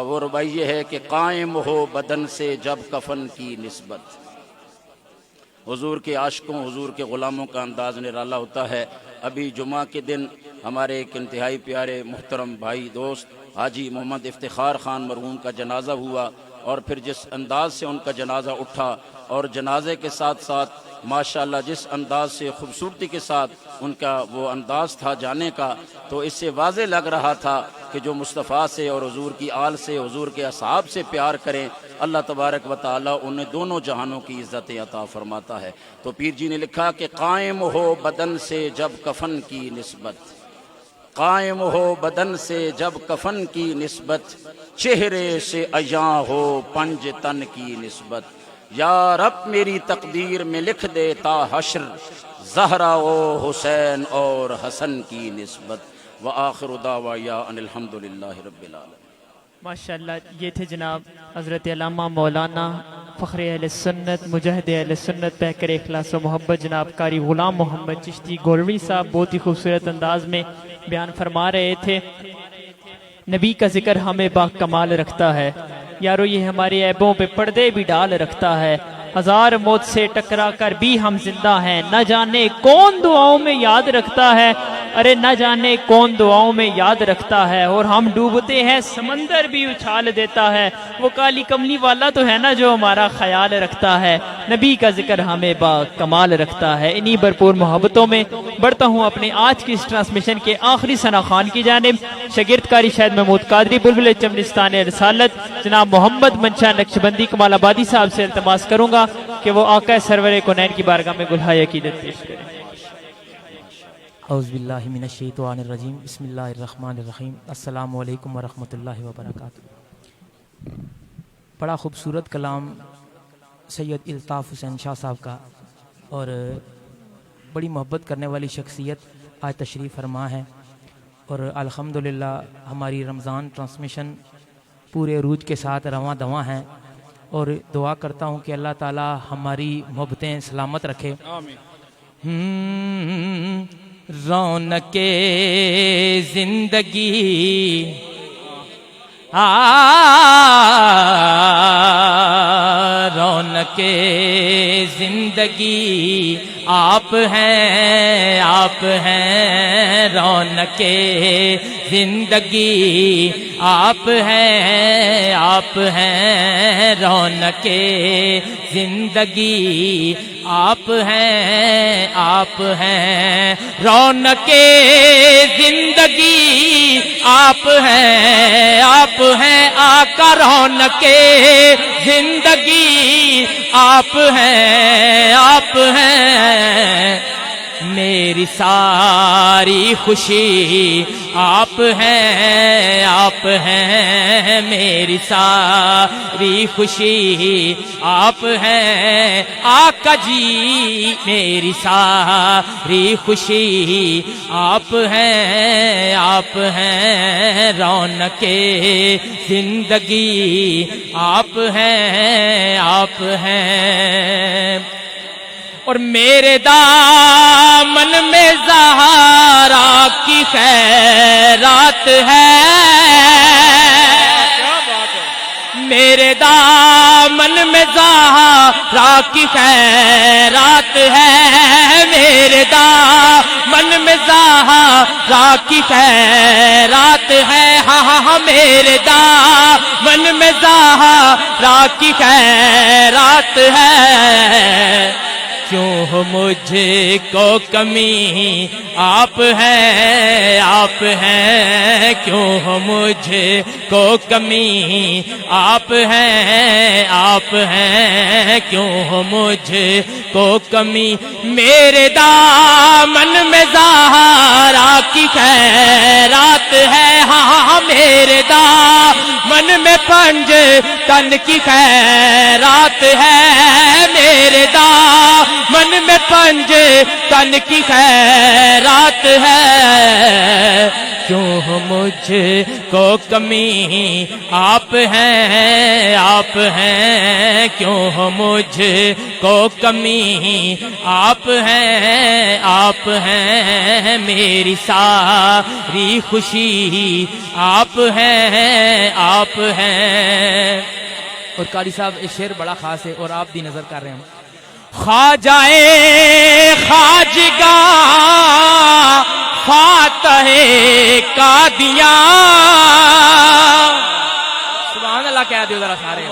وہ ربائی یہ ہے کہ قائم ہو بدن سے جب کفن کی نسبت۔ حضور کے عاشقوں، حضور کے غلاموں کا انداز نرالا ہوتا ہے۔ ابھی جمعہ کے دن ہمارے ایک انتہائی پیارے محترم بھائی دوست حاجی محمد افتخار خان مرحوم کا جنازہ ہوا، اور پھر جس انداز سے ان کا جنازہ اٹھا، اور جنازے کے ساتھ ساتھ ماشاءاللہ جس انداز سے خوبصورتی کے ساتھ ان کا وہ انداز تھا جانے کا، تو اس سے واضح لگ رہا تھا کہ جو مصطفیٰ سے اور حضور کی آل سے، حضور کے اصحاب سے پیار کریں، اللہ تبارک و تعالیٰ انہیں دونوں جہانوں کی عزت عطا فرماتا ہے۔ تو پیر جی نے لکھا کہ قائم ہو بدن سے جب کفن کی نسبت، قائم ہو بدن سے جب کفن کی نسبت، چہرے سے عیاں ہو پنج تن کی نسبت، یا رب میری تقدیر میں لکھ دے تا حشر، زہرا و حسین اور حسن کی نسبت۔ وآخر دعوایا ان الحمدللہ رب العالمین۔ ماشاءاللہ، یہ تھے جناب حضرت علامہ مولانا فخر اہل سنت، مجاہد اہل سنت، پیکر اخلاص و محبت جناب قاری غلام محمد چشتی گولڑوی صاحب بہت ہی خوبصورت انداز میں بیان فرما رہے تھے۔ نبی کا ذکر ہمیں با کمال رکھتا ہے یارو، یہ ہمارے عیبوں پہ پردے بھی ڈال رکھتا ہے، ہزار موت سے ٹکرا کر بھی ہم زندہ ہیں، نہ جانے کون دعاؤں میں یاد رکھتا ہے، ارے نہ جانے کون دعاؤں میں یاد رکھتا ہے، اور ہم ڈوبتے ہیں سمندر بھی اچھال دیتا ہے۔ وہ کالی کملی والا تو ہے نا جو ہمارا خیال رکھتا ہے، نبی کا ذکر ہمیں با کمال رکھتا ہے۔ انہی بھرپور محبتوں میں بڑھتا ہوں اپنے آج کی اس ٹرانسمیشن کے آخری ثنا خوان کی جانب۔ شاگرد قاری شاہد محمود قادری بلبل چمنستان رسالت جناب محمد منشا نقشبندی کمال آبادی صاحب سے التماس کروں گا کہ وہ آقا سرور کونین کی بارگاہ میں گلہائے عقیدت پیش کریں۔ اعوذ باللہ من الشیطان الرجیم، بسم اللہ الرحمن الرحیم، السلام علیکم ورحمۃ اللہ وبرکاتہ۔ بڑا خوبصورت کلام سید الطاف حسین شاہ صاحب کا، اور بڑی محبت کرنے والی شخصیت آج تشریف فرما ہے، اور الحمدللہ ہماری رمضان ٹرانسمیشن پورے عروج کے ساتھ رواں دواں ہیں، اور دعا کرتا ہوں کہ اللہ تعالی ہماری محبتیں سلامت رکھے۔ رونق زندگی رونق زندگی آپ ہیں، آپ ہیں رونق زندگی، آپ ہیں، آپ ہیں رونق زندگی، آپ ہیں، آپ ہیں رونق زندگی، آپ ہیں، آپ ہیں آقا رونق زندگی، آپ ہیں، آپ ہیں میری ساری خوشی، آپ ہیں، آپ ہیں میری ساری خوشی، آپ ہیں آقا جی میری ساری خوشی، آپ ہیں، آپ ہیں رونق زندگی، آپ ہیں، آپ ہیں۔ اور میرے دامن میں زہرا کی خیرات ہے، میرے دامن میں زہرا کی خیرات ہے، میرے دامن میں زہرا کی خیرات ہے، ہاں ہاں میرے دامن میں زہرا کی خیرات ہے۔ کیوں ہو مجھ کو کمی، آپ ہیں، آپ ہیں، کیوں ہو مجھ کو کمی، آپ ہیں، آپ ہیں، کیوں ہو مجھ کو کمی، میرے دامن میں زہرا کی خیرات ہے، ہاں میرے دامن میں پنج تن کی خیرات ہے، میرے دامن میں پنج تن کی خیرات ہے۔ کیوں ہو مجھ کو کمی، آپ ہیں، آپ ہیں، کیوں ہو مجھ کو کمی، آپ ہیں، آپ ہیں میری ساری خوشی، آپ ہیں، آپ ہیں۔ اور قاری صاحب یہ شعر بڑا خاص ہے، اور آپ دی نظر کر رہے ہیں۔ خواجائے خواجگاں فاتح قادیاں، سبحان اللہ کہہ دیو ذرا سارے۔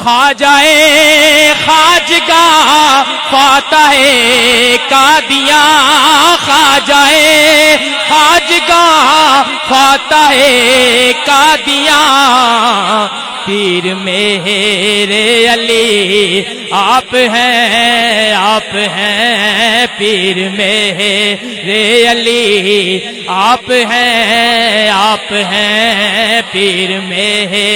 خواجائے خواجگاں فاتح قادیاں، خواجائے خواجگاں فاتح قادیاں، پیر میرے علی آپ ہیں، آپ ہیں پیر میرے علی، آپ ہیں، آپ ہیں پیر میرے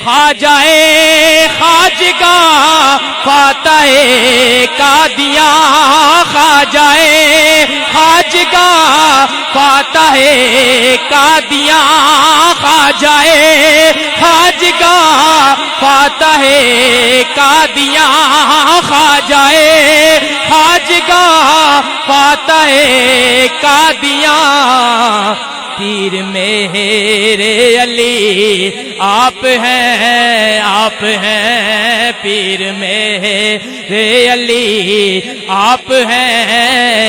خواجائے خواجگاں فاتح قادیاں، خواجائے خواجگاں فاتح قادیاں، خواجائے خواجگاں فاتح قادیاں، خواجائے خواجگاں فاتح قادیاں، پیر میرے علی آپ ہیں پیر میرے علی، آپ ہیں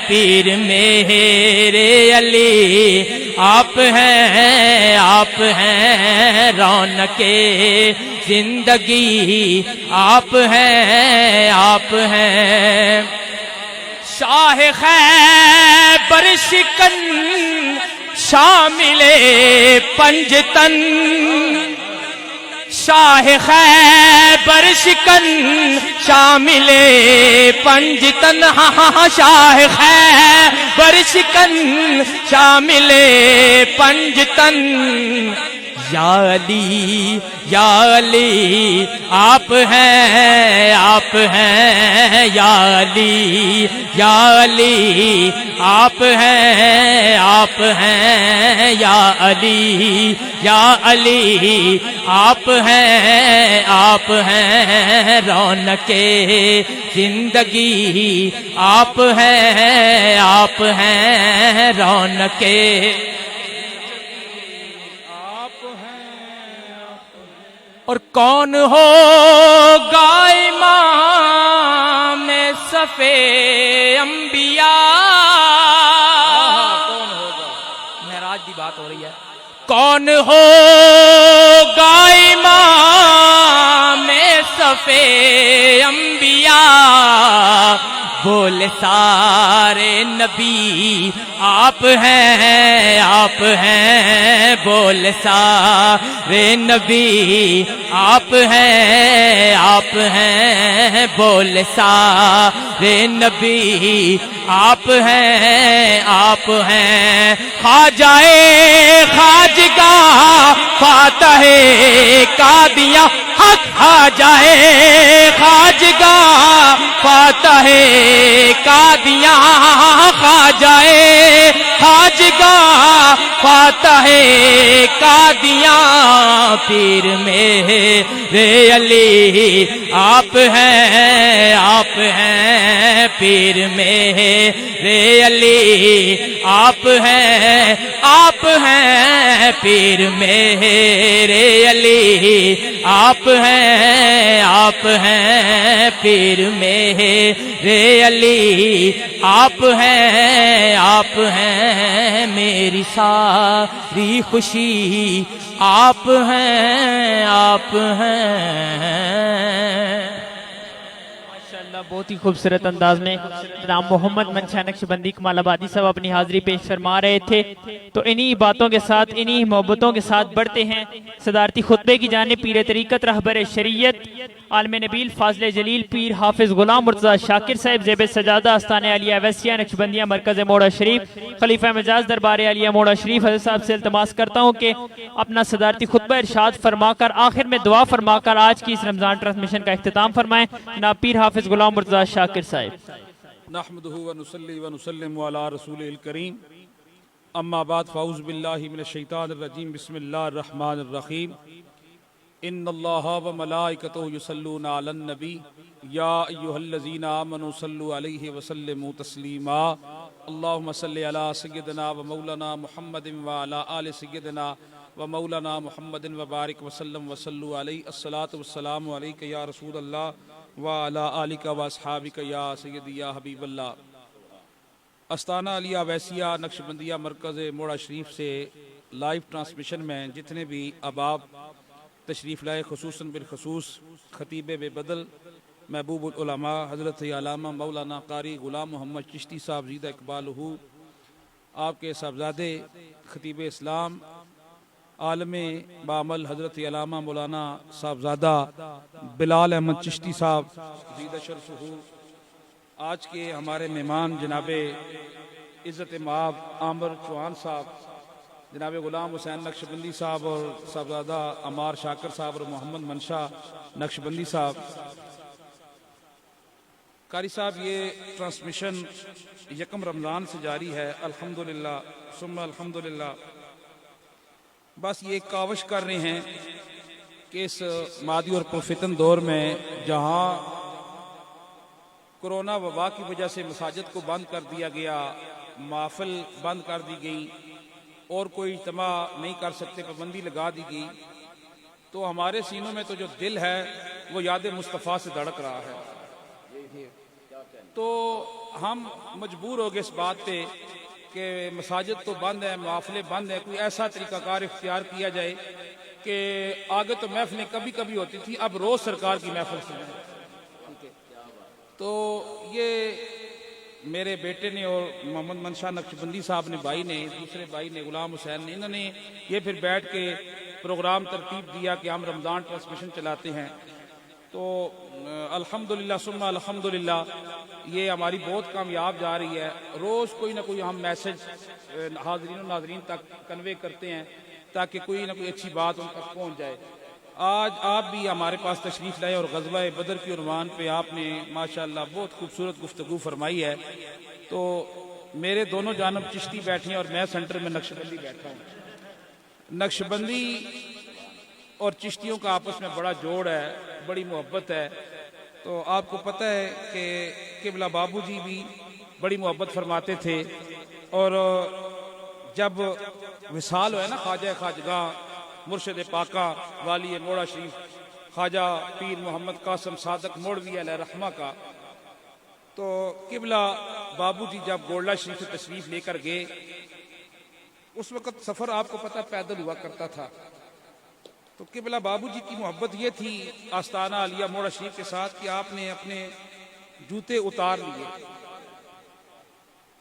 پیر میرے علی، آپ ہیں رونق زندگی، آپ ہیں شاہ خیبر شکن شامل پنجتن، شاہ خیبر شکن شامل پنجتن، ہاں شاہ خیبر شکن شامل پنجتن، یا علی آپ ہیں یا علی آپ ہیں یا علی آپ ہیں رونق زندگی، آپ ہیں رونق اور کون ہوگا امام صفِ انبیاء، معراج کی بات ہو رہی ہے، کون ہوگا امام صفِ انبیاء، بول سارے نبی آپ ہیں بول سارے نبی آپ ہیں بول سارے نبی آپ ہیں خواجہ خواجگاہ فاتح قادیاں، حق خواجہ خواجگاہ فاتح قادیاں، خواجہ خواجگاہ فاتح قادیاں، پیر میرے علی آپ ہیں پیر میرے علی آپ ہیں پیر میرے علی آپ ہیں پیر میرے علی آپ ہیں میری ساری خوشی آپ ہیں بہت ہی خوبصورت انداز میں جناب محمد منشا نقشبندی کمال آبادی صاحب اپنی حاضری پیش فرما رہے تھے، تو انہی باتوں کے ساتھ انہی محبتوں کے ساتھ بڑھتے ہیں صدارتی خطبے کی جانب پیر طریقت رہبر شریعت عالم نبیل فاضل جلیل پیر حافظ غلام مرتضیٰ شاکر صاحب زیب سجادہ آستانہ علیہ ویسیہ نقشبندیہ مرکز موڑا شریف خلیفہ مجاز دربار علیہ موڑا شریف حضرت صاحب سے التماس کرتا ہوں کہ اپنا صدارتی خطبہ ارشاد فرما کر آخر میں دعا فرما کر آج کی اس رمضان ٹرانسمیشن کا اختتام فرمائیں جناب پیر حافظ غلام مرتضیٰ شاکر صاحب۔ نحمدہ ونصلی ونسلم علی رسول الکریم، اما بعد فاعوذ باللہ من الشیطان الرجیم، بسم اللہ الرحمن الرحیم، ان اللہ وملائکتہ یصلون علی النبی یا ایہا الذین آمنوا صلوا علیہ وسلموا تسلیما، اللہم صلی علی سیدنا و مولانا محمد وعلی آل سیدنا و مولانا محمد وبارک وسلم وصلوا علیہ، الصلاۃ والسلام علیک یا رسول اللہ وعلی آلک و اصحابک یا سیدی یا حبیب اللہ۔ آستانہ علیہ ویسیہ نقشبندیہ مرکز موڑا شریف سے لائیو ٹرانسمیشن میں جتنے بھی احباب تشریف لائے، خصوصاً بالخصوص خطیب بے بدل محبوب العلماء حضرت علامہ مولانا قاری غلام محمد چشتی صاحب زیدہ اقبالہ، آپ کے صاحبزادے خطیب اسلام عالم بعمل حضرت علامہ مولانا صاحبزادہ بلال احمد چشتی صاحب زیدہ شرفہ، آج کے ہمارے مہمان جناب عزت مآب عامر چوہان صاحب، جناب غلام حسین نقشبندی صاحب اور صاحبزادہ عمار شاکر صاحب اور محمد منشا نقشبندی صاحب۔ قاری صاحب یہ ٹرانسمیشن یکم رمضان سے جاری ہے، الحمدللہ ثم الحمدللہ۔ بس یہ کاوش کر رہے ہیں کہ اس مادی اور پرفتن دور میں جہاں کرونا وبا کی وجہ سے مساجد کو بند کر دیا گیا، محافل بند کر دی گئی، اور کوئی اجتماع نہیں کر سکتے، پابندی لگا دی گئی، تو ہمارے سینوں میں تو جو دل ہے وہ یاد مصطفیٰ سے دھڑک رہا ہے۔ تو ہم مجبور ہو گئے اس بات پہ کہ مساجد تو بند ہیں، محافلے بند ہیں، کوئی ایسا طریقہ کار اختیار کیا جائے کہ آگے تو محفلیں کبھی کبھی ہوتی تھی، اب روز سرکار کی محفل سنیں۔ تو یہ میرے بیٹے نے اور محمد منشا نقشبندی صاحب نے، بھائی نے، دوسرے بھائی نے، غلام حسین نے، انہوں نے یہ پھر بیٹھ کے پروگرام ترتیب دیا کہ ہم رمضان ٹرانسمیشن چلاتے ہیں۔ تو الحمدللہ ثم الحمدللہ یہ ہماری بہت کامیاب جا رہی ہے۔ روز کوئی نہ کوئی ہم میسج حاضرین و ناظرین تک کنوے کرتے ہیں تاکہ کوئی نہ کوئی اچھی بات ان تک پہنچ جائے۔ آج آپ بھی ہمارے پاس تشریف لائے اور غزوہ بدر کی عنوان پہ آپ نے ماشاءاللہ بہت خوبصورت گفتگو فرمائی ہے۔ تو میرے دونوں جانب چشتی بیٹھے ہیں اور میں سینٹر میں نقشبندی بیٹھا ہوں۔ نقشبندی اور چشتیوں کا آپس میں بڑا جوڑ ہے، بڑی محبت ہے۔ تو آپ کو پتہ ہے کہ قبلہ بابو جی بھی بڑی محبت فرماتے تھے، اور جب وصال ہوئے نا خواجہ خواجگاں مرشد پاکا والی موڑا شریف خواجہ پیر محمد قاسم صادق موڑوی علیہ رحمہ کا، تو قبلہ بابو جی جب گولڈا شریف سے تشریف لے کر گئے، اس وقت سفر آپ کو پتہ پیدل ہوا کرتا تھا۔ تو قبلہ بابو جی کی محبت یہ تھی آستانہ عالیہ موڑا شریف کے ساتھ کہ آپ نے اپنے جوتے اتار لیے،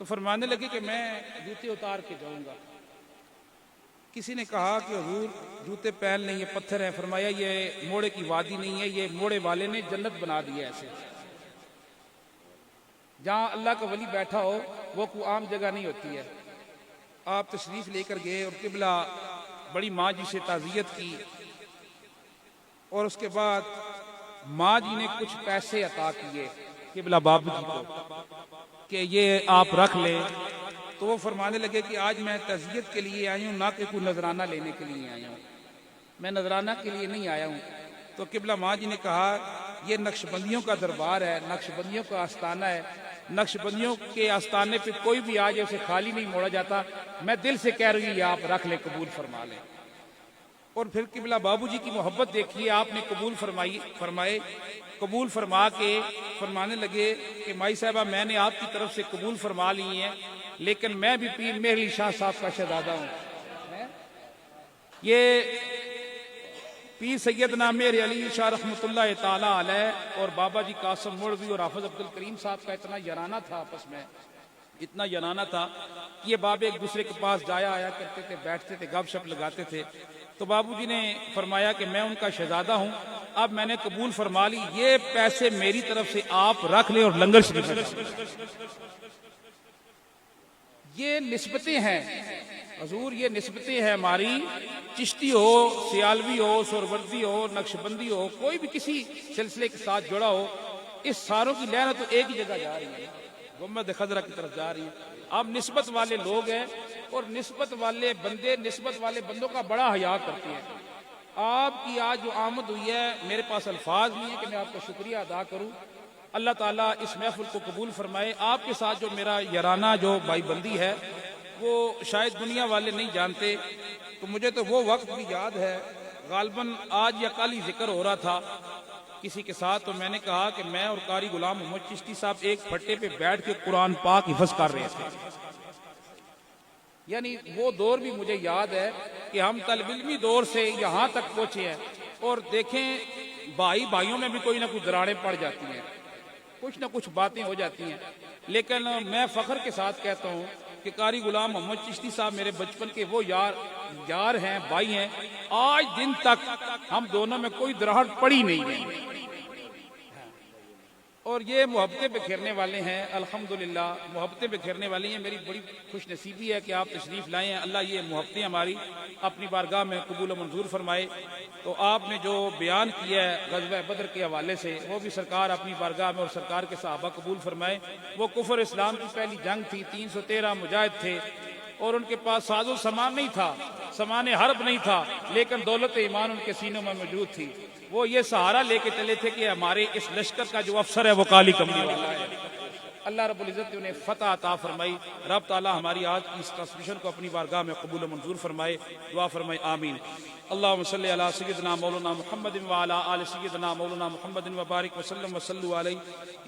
تو فرمانے لگے کہ میں جوتے اتار کے جاؤں گا۔ کسی نے کہا کہ حضور جوتے پہن لیں، یہ پتھر ہے۔ فرمایا یہ موڑے کی وادی نہیں ہے، یہ موڑے والے نے جنت بنا دی ہے ایسے۔ جہاں اللہ کا ولی بیٹھا ہو وہ کوئی عام جگہ نہیں ہوتی ہے۔ آپ تشریف لے کر گئے اور قبلہ بڑی ماں جی سے تعزیت کی، اور اس کے بعد ماں جی نے کچھ پیسے عطا کیے قبلہ بابو جی کو کہ یہ آپ رکھ لیں۔ تو وہ فرمانے لگے کہ آج میں تعزیت کے لیے آئی ہوں، نہ کہ کوئی نذرانہ لینے کے لیے آیا ہوں، میں نذرانہ کے لیے نہیں آیا ہوں۔ تو قبلہ ماں جی نے کہا یہ نقشبندیوں کا دربار ہے، نقشبندیوں کا آستانہ ہے، نقشبندیوں کے آستانے پہ کوئی بھی آ جائے اسے خالی نہیں موڑا جاتا، میں دل سے کہہ رہی ہوں یہ آپ رکھ لیں، قبول فرما لیں۔ اور پھر قبلہ بابو جی کی محبت دیکھیے، آپ نے قبول فرمائے، قبول فرما کے فرمانے لگے کہ مائی صاحبہ میں نے آپ کی طرف سے قبول فرما لی ہیں، لیکن میں بھی پیر مہر علی شاہ صاحب کا شہزادہ ہوں۔ یہ پیر سیدنا مہر علی شاہ رحمۃ اللہ تعالی علیہ اور بابا جی قاسم موڑوی اور حافظ عبد الکریم صاحب کا اتنا یارانہ تھا، آپس میں اتنا یارانہ تھا کہ یہ باب ایک دوسرے کے پاس جایا آیا کرتے تھے، بیٹھتے تھے، گپ شپ لگاتے تھے۔ تو بابو جی نے فرمایا کہ میں ان کا شہزادہ ہوں، اب میں نے قبول فرما لی، یہ پیسے میری طرف سے آپ رکھ لیں اور لنگر شریف میں۔ یہ نسبتیں ہیں حضور، یہ نسبتیں ہیں ہماری، چشتی ہو، سیالوی ہو، سہروردی ہو، نقشبندی ہو، کوئی بھی کسی سلسلے کے ساتھ جڑا ہو، اس ساروں کی لہر تو ایک ہی جگہ جا رہی ہے، گنبد خضرا کی طرف جا رہی ہے۔ اب نسبت والے لوگ ہیں اور نسبت والے بندے نسبت والے بندوں کا بڑا حیا کرتے ہیں۔ آپ کی آج جو آمد ہوئی ہے، میرے پاس الفاظ نہیں ہے کہ میں آپ کا شکریہ ادا کروں۔ اللہ تعالیٰ اس محفل کو قبول فرمائے۔ آپ کے ساتھ جو میرا یارانہ جو بھائی بندی ہے وہ شاید دنیا والے نہیں جانتے، تو مجھے تو وہ وقت بھی یاد ہے، غالباً آج یا کل ہی ذکر ہو رہا تھا کسی کے ساتھ، تو میں نے کہا کہ میں اور قاری غلام محمد چشتی صاحب ایک پھٹے پہ بیٹھ کے قرآن پاک حفظ کر رہے تھے۔ یعنی وہ دور بھی مجھے یاد ہے کہ ہم طالب علمی دور سے یہاں تک پہنچے ہیں، اور دیکھیں بھائیوں میں بھی کوئی نہ کوئی دراڑیں پڑ جاتی ہیں، کچھ نہ کچھ باتیں ہو جاتی ہیں، لیکن میں فخر کے ساتھ کہتا ہوں کہ قاری غلام محمد چشتی صاحب میرے بچپن کے وہ یار ہیں، بھائی ہیں، آج دن تک ہم دونوں میں کوئی دراڑ پڑی نہیں ہے، اور یہ محبتیں بکھیرنے والے ہیں، الحمدللہ محبتیں بکھیرنے والی ہیں۔ میری بڑی خوش نصیبی ہے کہ آپ تشریف لائے ہیں، اللہ یہ محبتیں ہماری اپنی بارگاہ میں قبول و منظور فرمائے۔ تو آپ نے جو بیان کیا ہے غزوہ بدر کے حوالے سے، وہ بھی سرکار اپنی بارگاہ میں اور سرکار کے صحابہ قبول فرمائے۔ وہ کفر اسلام کی پہلی جنگ تھی، 313 مجاہد تھے، اور ان کے پاس ساز و سامان نہیں تھا، سامان حرب نہیں تھا، لیکن دولت ایمان ان کے سینوں میں موجود تھی۔ وہ یہ سہارا لے کے چلے تھے کہ ہمارے اس لشکر کا جو افسر ہے وہ کالی کملی والا ہے، اللہ رب العزت نے انہیں فتح عطا فرمائی. رب تعالی ہماری آج کی اس ٹرانسمیشن کو اپنی بارگاہ میں قبول و منظور فرمائے. دعا فرمائے آمین. اللہم صلی علی سیدنا مولانا محمد وعلی آل سیدنا مولانا محمد وبارک وسلم وصلوا علیہ.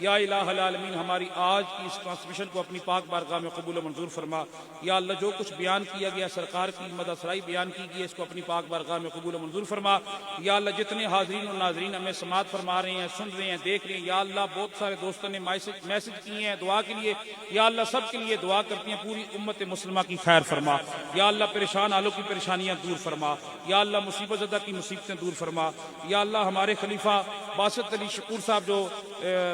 یا الہ العالمین ہماری آج کی اس ٹرانسمیشن کو اپنی پاک بارگاہ میں قبول و منظور فرما. یا اللہ جو کچھ بیان کیا گیا سرکار کی مدح سرائی بیان کی گئی اس کو اپنی پاک بارگاہ میں قبول و منظور فرما. یا اللہ جتنے حاضرین و ناظرین ہمیں سماعت فرما رہے ہیں سن رہے ہیں دیکھ رہے ہیں یا اللہ بہت سارے دوستوں نے میسج کیے ہیں دعا کے لیے یا اللہ سب کے لیے دعا کرتی ہیں پوری امت مسلمہ کی خیر فرما. یا اللہ پریشان حالوں کی پریشانیاں دور فرما. یا اللہ مصیبت زدہ کی مصیبتیں دور فرما. یا اللہ ہمارے خلیفہ باسط علی شکور صاحب جو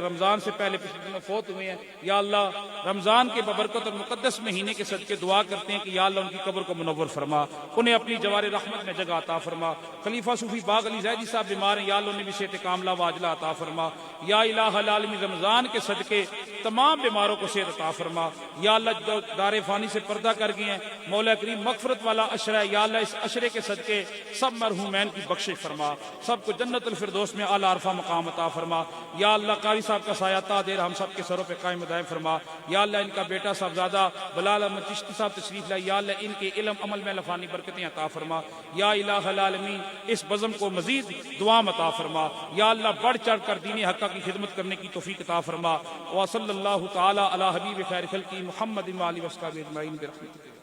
رمضان سے پہلے پچھلے دنوں فوت ہوئے ہیں یا اللہ رمضان کے ببرکت اور مقدس مہینے کے صدقے دعا کرتے ہیں کہ یا اللہ ان کی قبر کو منور فرما انہیں اپنی جوار رحمت میں جگہ عطا فرما. خلیفہ صوفی باغ علی زیدی صاحب بیمار ہیں یا اللہ انہیں بھی صحت کاملہ واجلہ عطا فرما. یا الہ العالمین رمضان کے صدقے تمام بیماروں کو صحت عطا فرما. یا اللہ جو دار فانی سے پردہ کر گئے ہیں مولا کریم مغفرت والا عشرہ ہے یا اللہ اس عشرے کے صدقے سب مرحومین کی بخشش فرما. سب کو جنت الفردوس میں اعلیٰ عرفہ مقام عطا فرما. یا اللہ قاری صاحب کا سایہ دیر ہم سب کے سروں پہ قائم دائم فرما. یا اللہ ان کا بیٹا صاحبزادہ بلال احمد چشتی صاحب تشریف لائے یا اللہ ان کے علم عمل میں لفانی برکتیں عطا فرما. یا الہ العالمین اس بزم کو مزید دعا عطا فرما. یا اللہ بڑھ چڑھ کر دین حقہ کی خدمت کرنے کی توفیق عطا فرما. وصلی اللہ تعالی علی حبیب خیر خلقی محمد و آلہ و صحبہ اجمعین برحمتک.